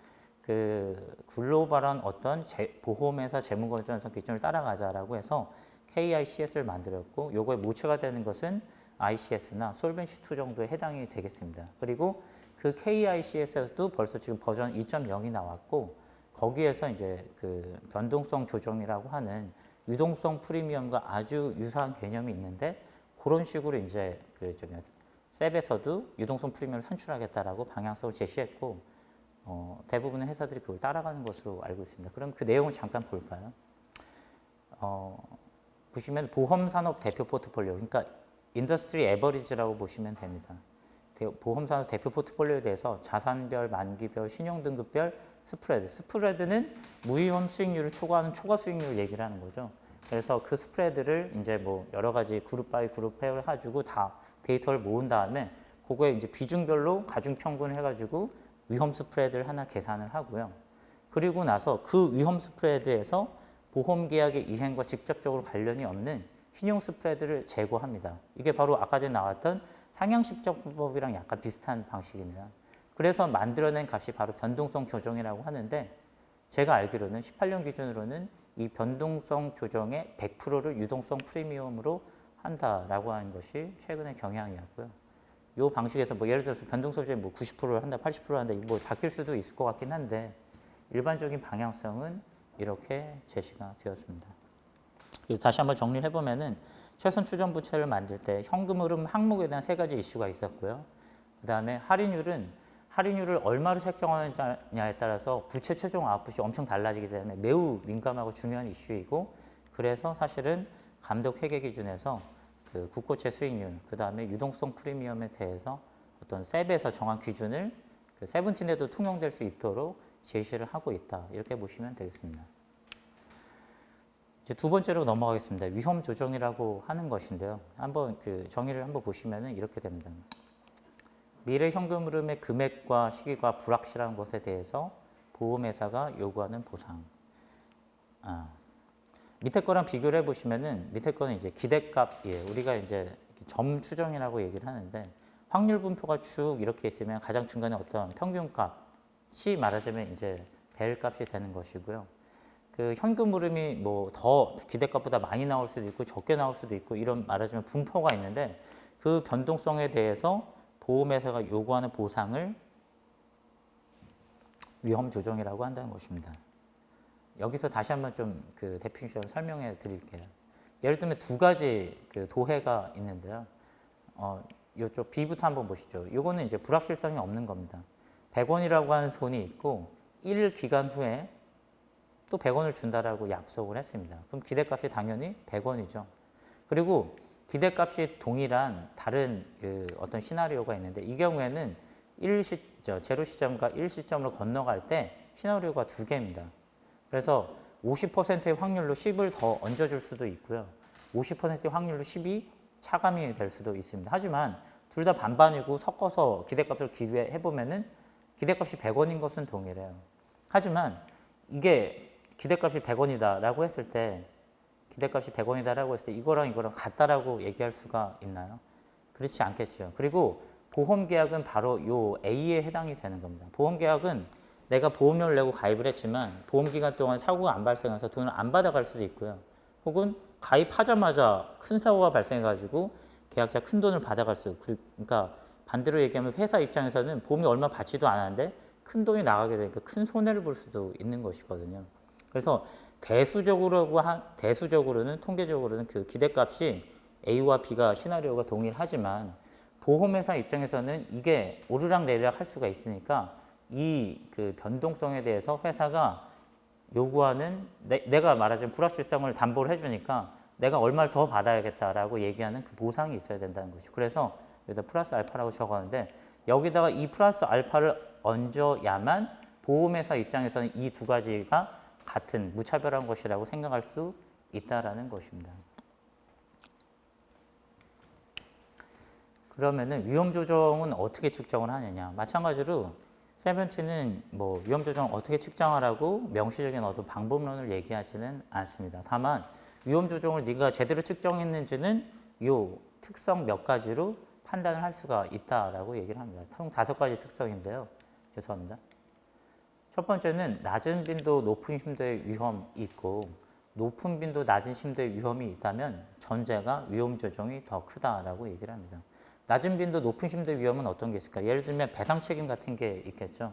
S1: 그 글로벌한 어떤 보험회사 재무건전성 기준을 따라가자라고 해서 KICS를 만들었고 요거에 모체가 되는 것은 ICS나 솔벤시2 정도에 해당이 되겠습니다. 그리고 그 KICS에서도 벌써 지금 버전 2.0이 나왔고 거기에서 이제 그 변동성 조정이라고 하는 유동성 프리미엄과 아주 유사한 개념이 있는데 그런 식으로 이제 그 셉에서도 유동성 프리미엄을 산출하겠다라고 방향성을 제시했고 대부분의 회사들이 그걸 따라가는 것으로 알고 있습니다. 그럼 그 내용을 잠깐 볼까요? 보시면 보험산업 대표 포트폴리오, 그러니까 인더스트리 에버리지라고 보시면 됩니다. 보험산업 대표 포트폴리오에 대해서 자산별, 만기별, 신용등급별, 스프레드는 무위험 수익률을 초과하는 초과 수익률을 얘기를 하는 거죠. 그래서 그 스프레드를 이제 뭐 여러 가지 그룹 바이 그룹 해가지고 다 데이터를 모은 다음에 그거에 이제 비중별로 가중평균을 해가지고 위험 스프레드를 하나 계산을 하고요. 그리고 나서 그 위험 스프레드에서 보험 계약의 이행과 직접적으로 관련이 없는 신용 스프레드를 제거합니다. 이게 바로 아까 전에 나왔던 상향식적법이랑 약간 비슷한 방식이네요. 그래서 만들어낸 값이 바로 변동성 조정이라고 하는데 제가 알기로는 18년 기준으로는 이 변동성 조정의 100%를 유동성 프리미엄으로 한다라고 하는 것이 최근의 경향이었고요. 이 방식에서 뭐 예를 들어서 변동성 조정이 뭐 90%를 한다, 80%를 한다, 뭐 바뀔 수도 있을 것 같긴 한데 일반적인 방향성은 이렇게 제시가 되었습니다. 그리고 다시 한번 정리를 해보면은 최선 추정 부채를 만들 때 현금 흐름 항목에 대한 세 가지 이슈가 있었고요. 그 다음에 할인율을 얼마로 책정하느냐에 따라서 부채 최종 아웃풋이 엄청 달라지기 때문에 매우 민감하고 중요한 이슈이고, 그래서 사실은 감독 회계 기준에서 그 국고채 수익률, 그 다음에 유동성 프리미엄에 대해서 어떤 셉에서 정한 기준을 그 세븐틴에도 통용될 수 있도록 제시를 하고 있다. 이렇게 보시면 되겠습니다. 이제 두 번째로 넘어가겠습니다. 위험 조정이라고 하는 것인데요. 한번 그 정의를 한번 보시면은 이렇게 됩니다. 미래 현금 흐름의 금액과 시기가 불확실한 것에 대해서 보험회사가 요구하는 보상. 밑에 거랑 비교를 해보시면은 밑에 거는 이제 기대값이에요. 우리가 이제 점 추정이라고 얘기를 하는데 확률 분포가 쭉 이렇게 있으면 가장 중간에 어떤 평균값이 말하자면 이제 벨 값이 되는 것이고요. 그 현금 흐름이 뭐 더 기대값보다 많이 나올 수도 있고 적게 나올 수도 있고 이런 말하자면 분포가 있는데 그 변동성에 대해서 보험회사가 요구하는 보상을 위험 조정이라고 한다는 것입니다. 여기서 다시 한번 좀 그 데피니션을 설명해 드릴게요. 예를 들면 두 가지 그 도해가 있는데요. 이쪽 B부터 한번 보시죠. 이거는 이제 불확실성이 없는 겁니다. 100원이라고 하는 돈이 있고 1일 기간 후에 또 100원을 준다라고 약속을 했습니다. 그럼 기대값이 당연히 100원이죠. 그리고 기대값이 동일한 다른 그 어떤 시나리오가 있는데 이 경우에는 제로 시점과 1 시점으로 건너갈 때 시나리오가 두 개입니다. 그래서 50%의 확률로 10을 더 얹어줄 수도 있고요. 50%의 확률로 10이 차감이 될 수도 있습니다. 하지만 둘 다 반반이고 섞어서 기대값을 기대해보면은 기대값이 100원인 것은 동일해요. 하지만 이게 기대값이 100원이다라고 했을 때 기대값이 100원이다라고 했을 때 이거랑 같다라고 얘기할 수가 있나요? 그렇지 않겠죠. 그리고 보험계약은 바로 요 A에 해당이 되는 겁니다. 보험계약은 내가 보험료를 내고 가입을 했지만 보험기간 동안 사고가 안 발생해서 돈을 안 받아갈 수도 있고요. 혹은 가입하자마자 큰 사고가 발생해가지고 계약자 큰 돈을 받아갈 수 있고, 그러니까 반대로 얘기하면 회사 입장에서는 보험이 얼마 받지도 않았는데 큰 돈이 나가게 되니까 큰 손해를 볼 수도 있는 것이거든요. 그래서 대수적으로는 통계적으로는 그 기대값이 A와 B가 시나리오가 동일하지만 보험회사 입장에서는 이게 오르락 내리락 할 수가 있으니까 이 그 변동성에 대해서 회사가 요구하는 내가 말하자면 불확실성을 담보를 해주니까 내가 얼마를 더 받아야겠다라고 얘기하는 그 보상이 있어야 된다는 것이죠. 그래서 여기다 플러스 알파라고 적었는데 여기다가 이 플러스 알파를 얹어야만 보험회사 입장에서는 이 두 가지가 같은 무차별한 것이라고 생각할 수 있다라는 것입니다. 그러면은 위험 조정은 어떻게 측정을 하느냐? 마찬가지로 세븐틴은 뭐 위험 조정 어떻게 측정하라고 명시적인 어떤 방법론을 얘기하지는 않습니다. 다만 위험 조정을 네가 제대로 측정했는지는 요 특성 몇 가지로 판단을 할 수가 있다라고 얘기를 합니다. 총 5가지 특성인데요. 죄송합니다. 첫 번째는 낮은 빈도 높은 심도의 위험이 있고 높은 빈도 낮은 심도의 위험이 있다면 전제가 위험 조정이 더 크다라고 얘기를 합니다. 낮은 빈도 높은 심도의 위험은 어떤 게 있을까? 예를 들면 배상 책임 같은 게 있겠죠.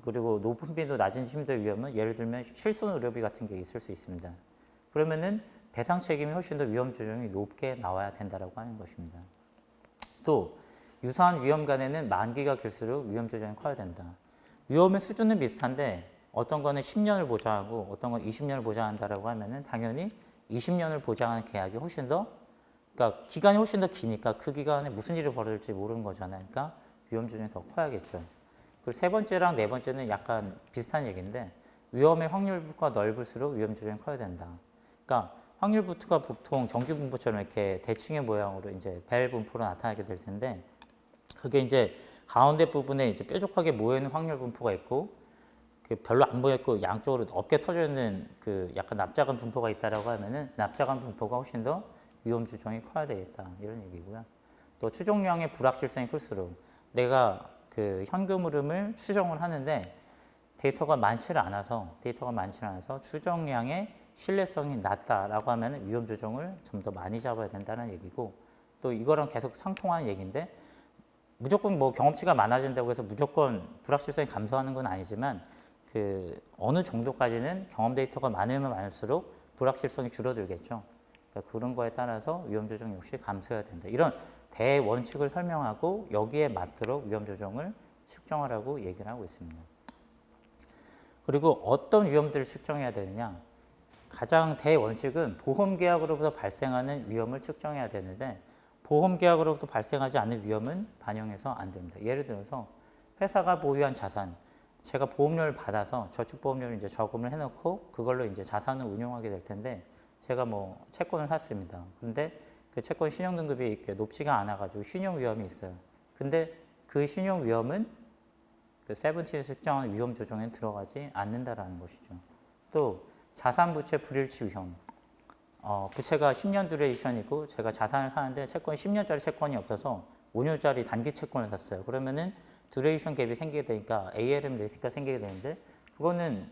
S1: 그리고 높은 빈도 낮은 심도의 위험은 예를 들면 실손 의료비 같은 게 있을 수 있습니다. 그러면은 배상 책임이 훨씬 더 위험 조정이 높게 나와야 된다라고 하는 것입니다. 또 유사한 위험 간에는 만기가 길수록 위험 조정이 커야 된다. 위험의 수준은 비슷한데 어떤 거는 10년을 보장하고 어떤 건 20년을 보장한다라고 하면은 당연히 20년을 보장하는 계약이 훨씬 더, 그러니까 기간이 훨씬 더 기니까 그 기간에 무슨 일이 벌어질지 모르는 거잖아요. 그러니까 위험 조정이 더 커야겠죠. 그리고 세 번째랑 네 번째는 약간 비슷한 얘기인데 위험의 확률부가 넓을수록 위험 조정이 커야 된다. 그러니까 확률부가 보통 정규 분포처럼 이렇게 대칭의 모양으로 이제 벨 분포로 나타나게 될 텐데 그게 이제 가운데 부분에 이제 뾰족하게 모여 있는 확률 분포가 있고 별로 안 모여 있고 양쪽으로 넓게 터져 있는 그 약간 납작한 분포가 있다라고 하면은 납작한 분포가 훨씬 더 위험 조정이 커야 되겠다 이런 얘기고요. 또 추정량의 불확실성이 클수록 내가 그 현금 흐름을 추정을 하는데 데이터가 많지는 않아서 추정량의 신뢰성이 낮다라고 하면 위험 조정을 좀 더 많이 잡아야 된다는 얘기고, 또 이거랑 계속 상통하는 얘기인데 무조건 뭐 경험치가 많아진다고 해서 무조건 불확실성이 감소하는 건 아니지만 그 어느 정도까지는 경험 데이터가 많으면 많을수록 불확실성이 줄어들겠죠. 그러니까 그런 거에 따라서 위험 조정 역시 감소해야 된다. 이런 대원칙을 설명하고 여기에 맞도록 위험 조정을 측정하라고 얘기를 하고 있습니다. 그리고 어떤 위험들을 측정해야 되느냐? 가장 대원칙은 보험계약으로부터 발생하는 위험을 측정해야 되는데 보험계약으로부터 발생하지 않는 위험은 반영해서 안 됩니다. 예를 들어서 회사가 보유한 자산, 제가 보험료를 받아서 저축보험료를 이제 저금을 해놓고 그걸로 이제 자산을 운용하게 될 텐데 제가 뭐 채권을 샀습니다. 근데 그 채권 신용등급이 이렇게 높지가 않아가지고 신용 위험이 있어요. 근데 그 신용 위험은 그 세븐틴에서 측정한 위험 조정에 들어가지 않는다라는 것이죠. 또 자산 부채 불일치 위험. 부채가 10년 듀레이션이고 제가 자산을 사는데 채권이 10년짜리 채권이 없어서 5년짜리 단기 채권을 샀어요. 그러면은 듀레이션 갭이 생기게 되니까 ALM 리스크가 생기게 되는데 그거는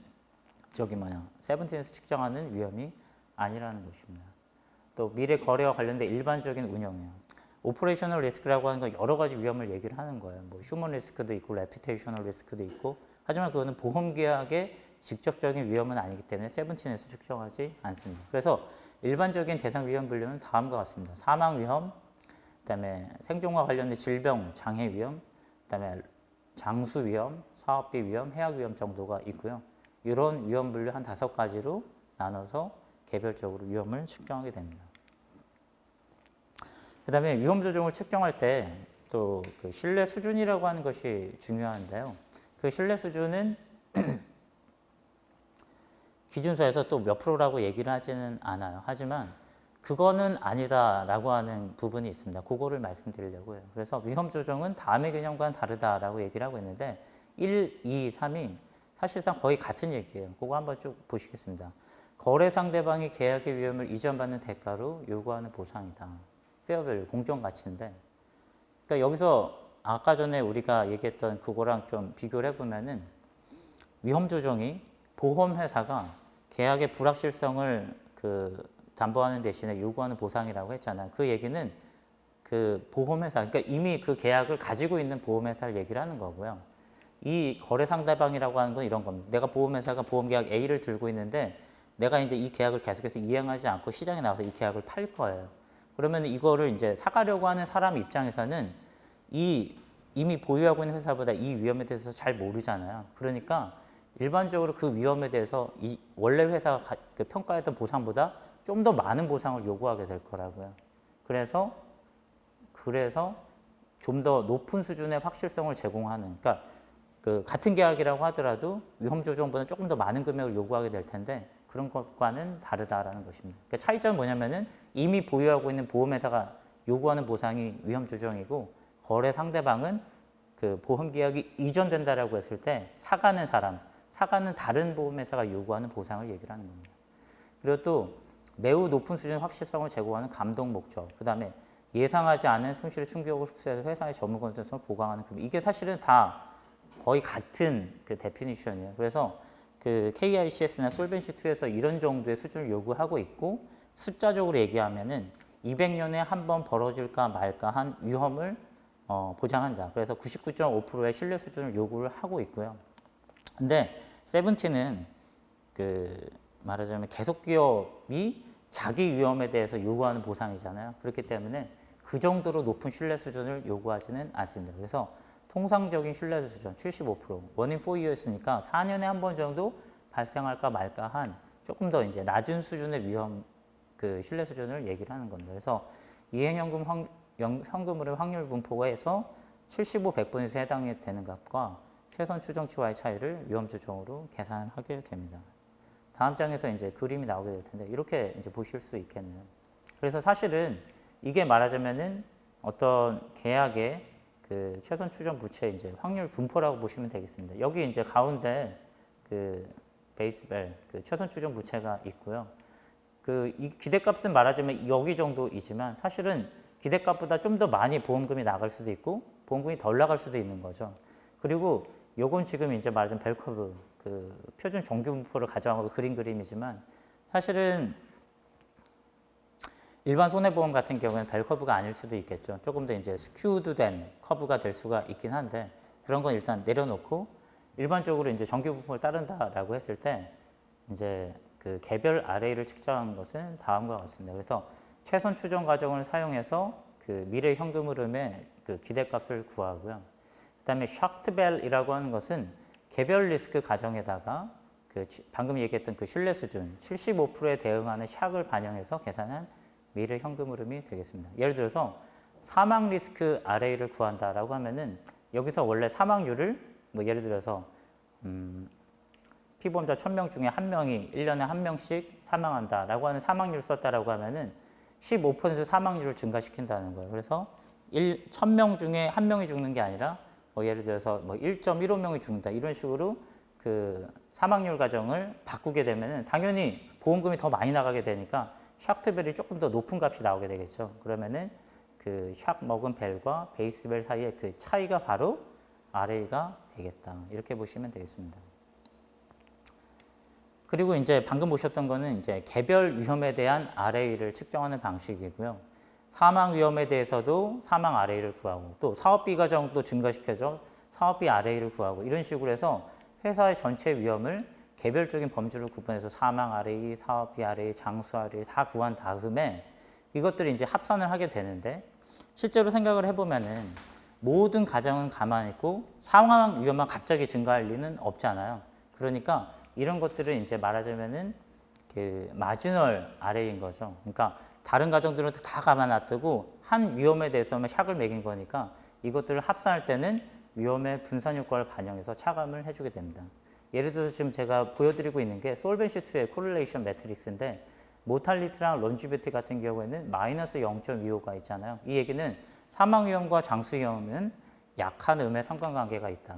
S1: 세븐틴에서 측정하는 위험이 아니라는 것입니다. 또 미래 거래와 관련된 일반적인 운영이에요. 오퍼레이셔널 리스크라고 하는 건 여러 가지 위험을 얘기를 하는 거예요. 뭐 휴먼 리스크도 있고 레퓨테이셔널 리스크도 있고 하지만 그거는 보험 계약의 직접적인 위험은 아니기 때문에 세븐틴에서 측정하지 않습니다. 그래서 일반적인 대상 위험 분류는 다음과 같습니다. 사망 위험, 그다음에 생존과 관련된 질병, 장애 위험, 그다음에 장수 위험, 사업비 위험, 해악 위험 정도가 있고요. 이런 위험 분류 한 5가지로 나눠서 개별적으로 위험을 측정하게 됩니다. 그다음에 위험 조정을 측정할 때 또 그 신뢰 수준이라고 하는 것이 중요한데요. 그 신뢰 수준은 기준서에서 또 몇 프로라고 얘기를 하지는 않아요. 하지만 그거는 아니다라고 하는 부분이 있습니다. 그거를 말씀드리려고 해요. 그래서 위험 조정은 다음의 개념과는 다르다라고 얘기를 하고 있는데 1, 2, 3이 사실상 거의 같은 얘기예요. 그거 한번 쭉 보시겠습니다. 거래 상대방이 계약의 위험을 이전받는 대가로 요구하는 보상이다. 페어밸류, 공정가치인데 그러니까 여기서 아까 전에 우리가 얘기했던 그거랑 좀 비교를 해보면은 위험 조정이 보험회사가 계약의 불확실성을 담보하는 대신에 요구하는 보상이라고 했잖아요. 그 얘기는 그 보험회사, 그러니까 이미 그 계약을 가지고 있는 보험회사를 얘기를 하는 거고요. 이 거래 상대방이라고 하는 건 이런 겁니다. 내가 보험회사가 보험계약 A를 들고 있는데 내가 이제 이 계약을 계속해서 이행하지 않고 시장에 나와서 이 계약을 팔 거예요. 그러면 이거를 이제 사가려고 하는 사람 입장에서는 이미 보유하고 있는 회사보다 이 위험에 대해서 잘 모르잖아요. 그러니까 일반적으로 그 위험에 대해서 이 원래 회사가 평가했던 보상보다 좀 더 많은 보상을 요구하게 될 거라고요. 그래서 좀 더 높은 수준의 확실성을 제공하는, 그러니까 그 같은 계약이라고 하더라도 위험 조정보다 조금 더 많은 금액을 요구하게 될 텐데 그런 것과는 다르다라는 것입니다. 그러니까 차이점은 뭐냐면은 이미 보유하고 있는 보험회사가 요구하는 보상이 위험 조정이고 거래 상대방은 그 보험 계약이 이전된다라고 했을 때 사가는 다른 보험회사가 요구하는 보상을 얘기를 하는 겁니다. 그리고 또 매우 높은 수준의 확실성을 제공하는 감독 목적, 그 다음에 예상하지 않은 손실의 충격을 흡수해서 회사의 전문 건설성을 보강하는 금액. 이게 사실은 다 거의 같은 그 데피니션이에요. 그래서 그 KICS나 솔벤시2에서 이런 정도의 수준을 요구하고 있고 숫자적으로 얘기하면은 200년에 한 번 벌어질까 말까 한 위험을 보장한다. 그래서 99.5%의 신뢰 수준을 요구를 하고 있고요. 근데 세븐틴은 말하자면 계속 기업이 자기 위험에 대해서 요구하는 보상이잖아요. 그렇기 때문에 그 정도로 높은 신뢰 수준을 요구하지는 않습니다. 그래서 통상적인 신뢰 수준 75%, 원인 4years니까 4년에 한 번 정도 발생할까 말까 한 조금 더 이제 낮은 수준의 위험 신뢰 수준을 얘기를 하는 겁니다. 그래서 이행연금 현금으로 확률 분포에서 75, 100%에서 해당이 되는 값과 최선 추정치와의 차이를 위험 조정으로 계산하게 됩니다. 다음 장에서 이제 그림이 나오게 될 텐데 이렇게 이제 보실 수 있겠네요. 그래서 사실은 이게 말하자면은 어떤 계약의 그 최선 추정 부채 이제 확률 분포라고 보시면 되겠습니다. 여기 이제 가운데 그 베이스벨 그 최선 추정 부채가 있고요. 이 기대값은 말하자면 여기 정도이지만 사실은 기대값보다 좀 더 많이 보험금이 나갈 수도 있고 보험금이 덜 나갈 수도 있는 거죠. 그리고 요건 지금 이제 말하자면 벨커브 그 표준 정규 분포를 가져가고 그린 그림이지만 사실은 일반 손해보험 같은 경우에는 벨커브가 아닐 수도 있겠죠. 조금 더 이제 스큐드된 커브가 될 수가 있긴 한데 그런 건 일단 내려놓고 일반적으로 이제 정규 분포를 따른다라고 했을 때 이제 그 개별 RA를 측정한 것은 다음과 같습니다. 그래서 최선 추정 과정을 사용해서 그 미래 현금 흐름의 그 기대값을 구하고요. 그다음에 샥트벨이라고 하는 것은 개별 리스크 가정에다가 그 방금 얘기했던 그 신뢰 수준 75%에 대응하는 샥을 반영해서 계산한 미래 현금 흐름이 되겠습니다. 예를 들어서 사망 리스크 RA를 구한다라고 하면은 여기서 원래 사망률을 뭐 예를 들어서 피보험자 1000명 중에 1명이 1년에 1명씩 사망한다라고 하는 사망률을 썼다라고 하면은 15% 사망률을 증가시킨다는 거예요. 그래서 1000명 중에 1명이 죽는 게 아니라 뭐 예를 들어서 뭐 1.15명이 죽는다 이런 식으로 그 사망률 가정을 바꾸게 되면은 당연히 보험금이 더 많이 나가게 되니까 샥트벨이 조금 더 높은 값이 나오게 되겠죠. 그러면은 그 샥 먹은 벨과 베이스 벨 사이의 그 차이가 바로 RA가 되겠다. 이렇게 보시면 되겠습니다. 그리고 이제 방금 보셨던 거는 이제 개별 위험에 대한 RA를 측정하는 방식이고요. 사망 위험에 대해서도 사망 RA를 구하고 또 사업비 과정도 증가시켜서 사업비 RA를 구하고 이런 식으로 해서 회사의 전체 위험을 개별적인 범주를 구분해서 사망 RA, 사업비 RA, 장수 RA 다 구한 다음에 이것들을 이제 합산을 하게 되는데 실제로 생각을 해보면은 모든 가정은 가만히 있고 사망 위험만 갑자기 증가할 리는 없잖아요. 그러니까 이런 것들을 이제 말하자면은 그 마지널 RA인 거죠. 그러니까 다른 가정들은 다 가만 놔두고 한 위험에 대해서만 샥을 매긴 거니까 이것들을 합산할 때는 위험의 분산 효과를 반영해서 차감을 해주게 됩니다. 예를 들어서 지금 제가 보여드리고 있는 게 솔벤시2의 코릴레이션 매트릭스인데 모탈리티랑 런지비티 같은 경우에는 마이너스 0.25가 있잖아요. 이 얘기는 사망 위험과 장수 위험은 약한 음의 상관관계가 있다.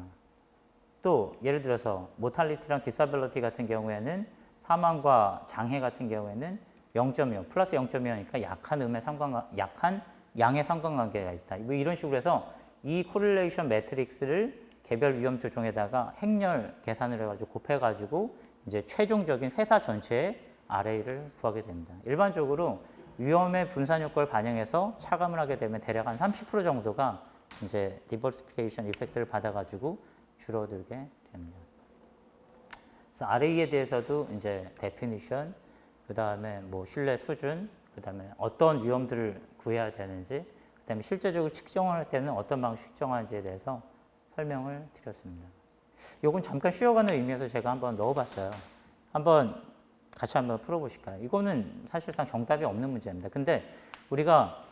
S1: 또 예를 들어서 모탈리티랑 디사빌리티 같은 경우에는 사망과 장애 같은 경우에는 0.25 플러스 0.25니까 약한 양의 상관관계가 있다. 뭐 이런 식으로 해서 이 코릴레이션 매트릭스를 개별 위험 조정에다가 행렬 계산을 해가지고 곱해가지고 이제 최종적인 회사 전체의 RA를 구하게 됩니다. 일반적으로 위험의 분산 효과를 반영해서 차감을 하게 되면 대략 한 30% 정도가 이제 디버시피케이션 이펙트를 받아가지고 줄어들게 됩니다. 그래서 RA에 대해서도 이제 데피니션, 그 다음에 뭐 신뢰 수준, 그 다음에 어떤 위험들을 구해야 되는지, 그 다음에 실제적으로 측정할 때는 어떤 방식 측정하는지에 대해서 설명을 드렸습니다. 요건 잠깐 쉬어가는 의미에서 제가 한번 넣어봤어요. 같이 한번 풀어보실까요? 이거는 사실상 정답이 없는 문제입니다. 근데 우리가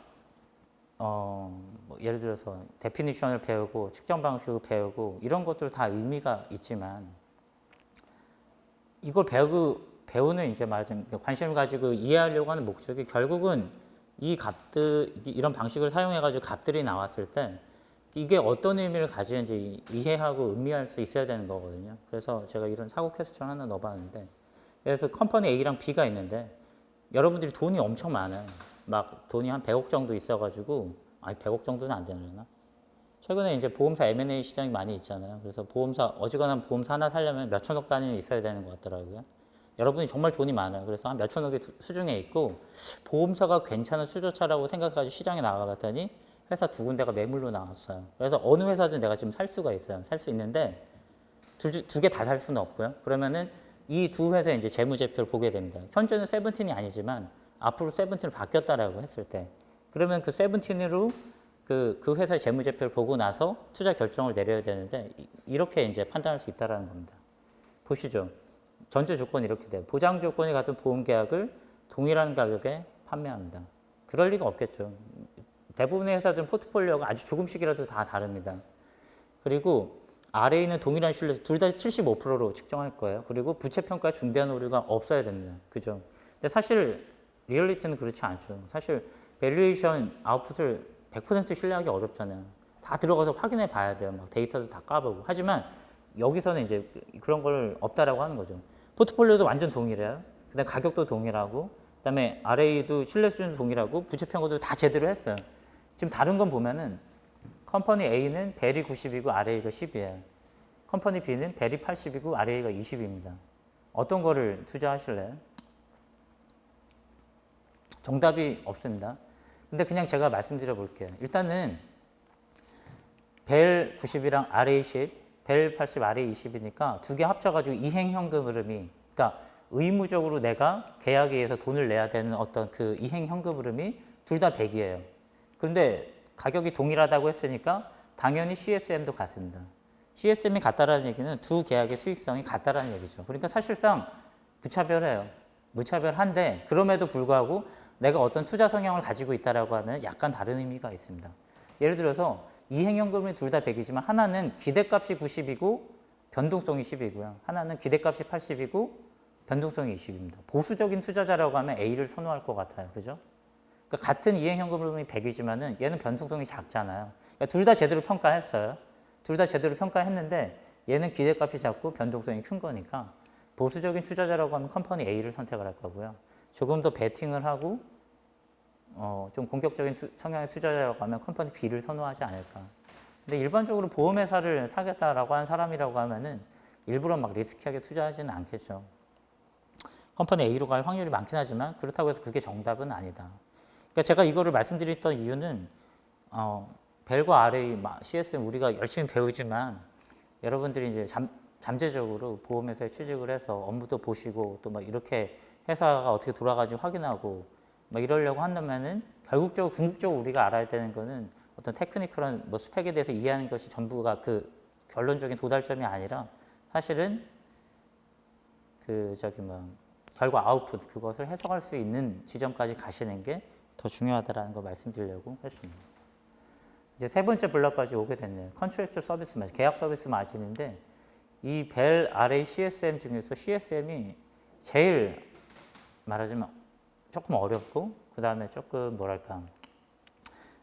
S1: 뭐 예를 들어서 데피니션을 배우고 측정 방식을 배우고 이런 것들 다 의미가 있지만 이걸 배우는 이제 말하자면 관심을 가지고 이해하려고 하는 목적이 결국은 이 값들 이런 방식을 사용해 가지고 값들이 나왔을 때 이게 어떤 의미를 가지는지 이해하고 음미할 수 있어야 되는 거거든요. 그래서 제가 이런 사고 퀘스천 하나 넣어봤는데 그래서 컴퍼니 A랑 B가 있는데 여러분들이 돈이 엄청 많아요. 막 돈이 한 100억 정도 있어가지고 100억 정도는 안 되려나? 최근에 이제 보험사 M&A 시장이 많이 있잖아요. 그래서 어지간한 보험사 하나 사려면 몇천억 단위는 있어야 되는 것 같더라고요. 여러분이 정말 돈이 많아요. 그래서 한 몇천억의 수중에 있고 보험사가 괜찮은 수조차라고 생각해가지고 시장에 나가봤더니 회사 두 군데가 매물로 나왔어요. 그래서 어느 회사든 내가 지금 살 수가 있어요. 살 수 있는데 두 개 다 살 수는 없고요. 그러면은 이 두 회사의 이제 재무제표를 보게 됩니다. 현재는 세븐틴이 아니지만 앞으로 세븐틴으로 바뀌었다라고 했을 때 그러면 그 세븐틴으로 그 회사의 재무제표를 보고 나서 투자 결정을 내려야 되는데 이렇게 이제 판단할 수 있다라는 겁니다. 보시죠. 전제 조건이 이렇게 돼요. 보장 조건이 같은 보험 계약을 동일한 가격에 판매합니다. 그럴 리가 없겠죠. 대부분의 회사들은 포트폴리오가 아주 조금씩이라도 다 다릅니다. 그리고 RA는 동일한 신뢰, 둘 다 75%로 측정할 거예요. 그리고 부채평가 중대한 오류가 없어야 됩니다. 그죠? 근데 사실 리얼리티는 그렇지 않죠. 사실 밸류에이션 아웃풋을 100% 신뢰하기 어렵잖아요. 다 들어가서 확인해 봐야 돼요. 막 데이터도 다 까보고. 하지만 여기서는 이제 그런 걸 없다라고 하는 거죠. 포트폴리오도 완전 동일해요. 그다음에 가격도 동일하고, 그다음에 RA도 신뢰 수준도 동일하고, 부채평가도 다 제대로 했어요. 지금 다른 건 보면은 컴퍼니 A는 벨이 90이고 RA가 10이에요. 컴퍼니 B는 벨이 80이고 RA가 20입니다. 어떤 거를 투자하실래요? 정답이 없습니다. 근데 그냥 제가 말씀드려 볼게요. 일단은 벨 90이랑 RA 10, 벨 80, RA 20이니까 두 개 합쳐가지고 이행 현금 흐름이, 그러니까 의무적으로 내가 계약에 의해서 돈을 내야 되는 어떤 그 이행 현금 흐름이 둘 다 100이에요. 그런데 가격이 동일하다고 했으니까 당연히 CSM도 같습니다. CSM이 같다라는 얘기는 두 계약의 수익성이 같다라는 얘기죠. 그러니까 사실상 무차별해요. 무차별한데 그럼에도 불구하고 내가 어떤 투자 성향을 가지고 있다라고 하면 약간 다른 의미가 있습니다. 예를 들어서 이행연금이 둘 다 100이지만 하나는 기대값이 90이고 변동성이 10이고요. 하나는 기대값이 80이고 변동성이 20입니다. 보수적인 투자자라고 하면 A를 선호할 것 같아요. 그죠? 그러니까 같은 이행현금 흐름이 100이지만은 얘는 변동성이 작잖아요. 그러니까 둘 다 제대로 평가했어요. 둘 다 제대로 평가했는데 얘는 기대값이 작고 변동성이 큰 거니까 보수적인 투자자라고 하면 컴퍼니 A를 선택을 할 거고요. 조금 더 베팅을 하고 좀 공격적인 성향의 투자자라고 하면 컴퍼니 B를 선호하지 않을까. 근데 일반적으로 보험회사를 사겠다라고 하는 사람이라고 하면은 일부러 막 리스키하게 투자하지는 않겠죠. 컴퍼니 A로 갈 확률이 많긴 하지만 그렇다고 해서 그게 정답은 아니다. 그러니까 제가 이거를 말씀드렸던 이유는 벨과 RA, CSM 우리가 열심히 배우지만 여러분들이 이제 잠재적으로 보험회사에 취직을 해서 업무도 보시고 또 막 이렇게 회사가 어떻게 돌아가는지 확인하고 막 이러려고 한다면은 결국적으로 궁극적으로 우리가 알아야 되는 거는 어떤 테크니컬한 스펙에 대해서 이해하는 것이 전부가 그 결론적인 도달점이 아니라 사실은 결과 아웃풋 그것을 해석할 수 있는 지점까지 가시는 게 더 중요하다라는 걸 말씀드리려고 했습니다. 이제 세 번째 블록까지 오게 됐네요. 컨트랙트 서비스 마진, 계약 서비스 마진인데 이 벨, RA, CSM 중에서 CSM이 제일 말하자면 조금 어렵고 그 다음에 조금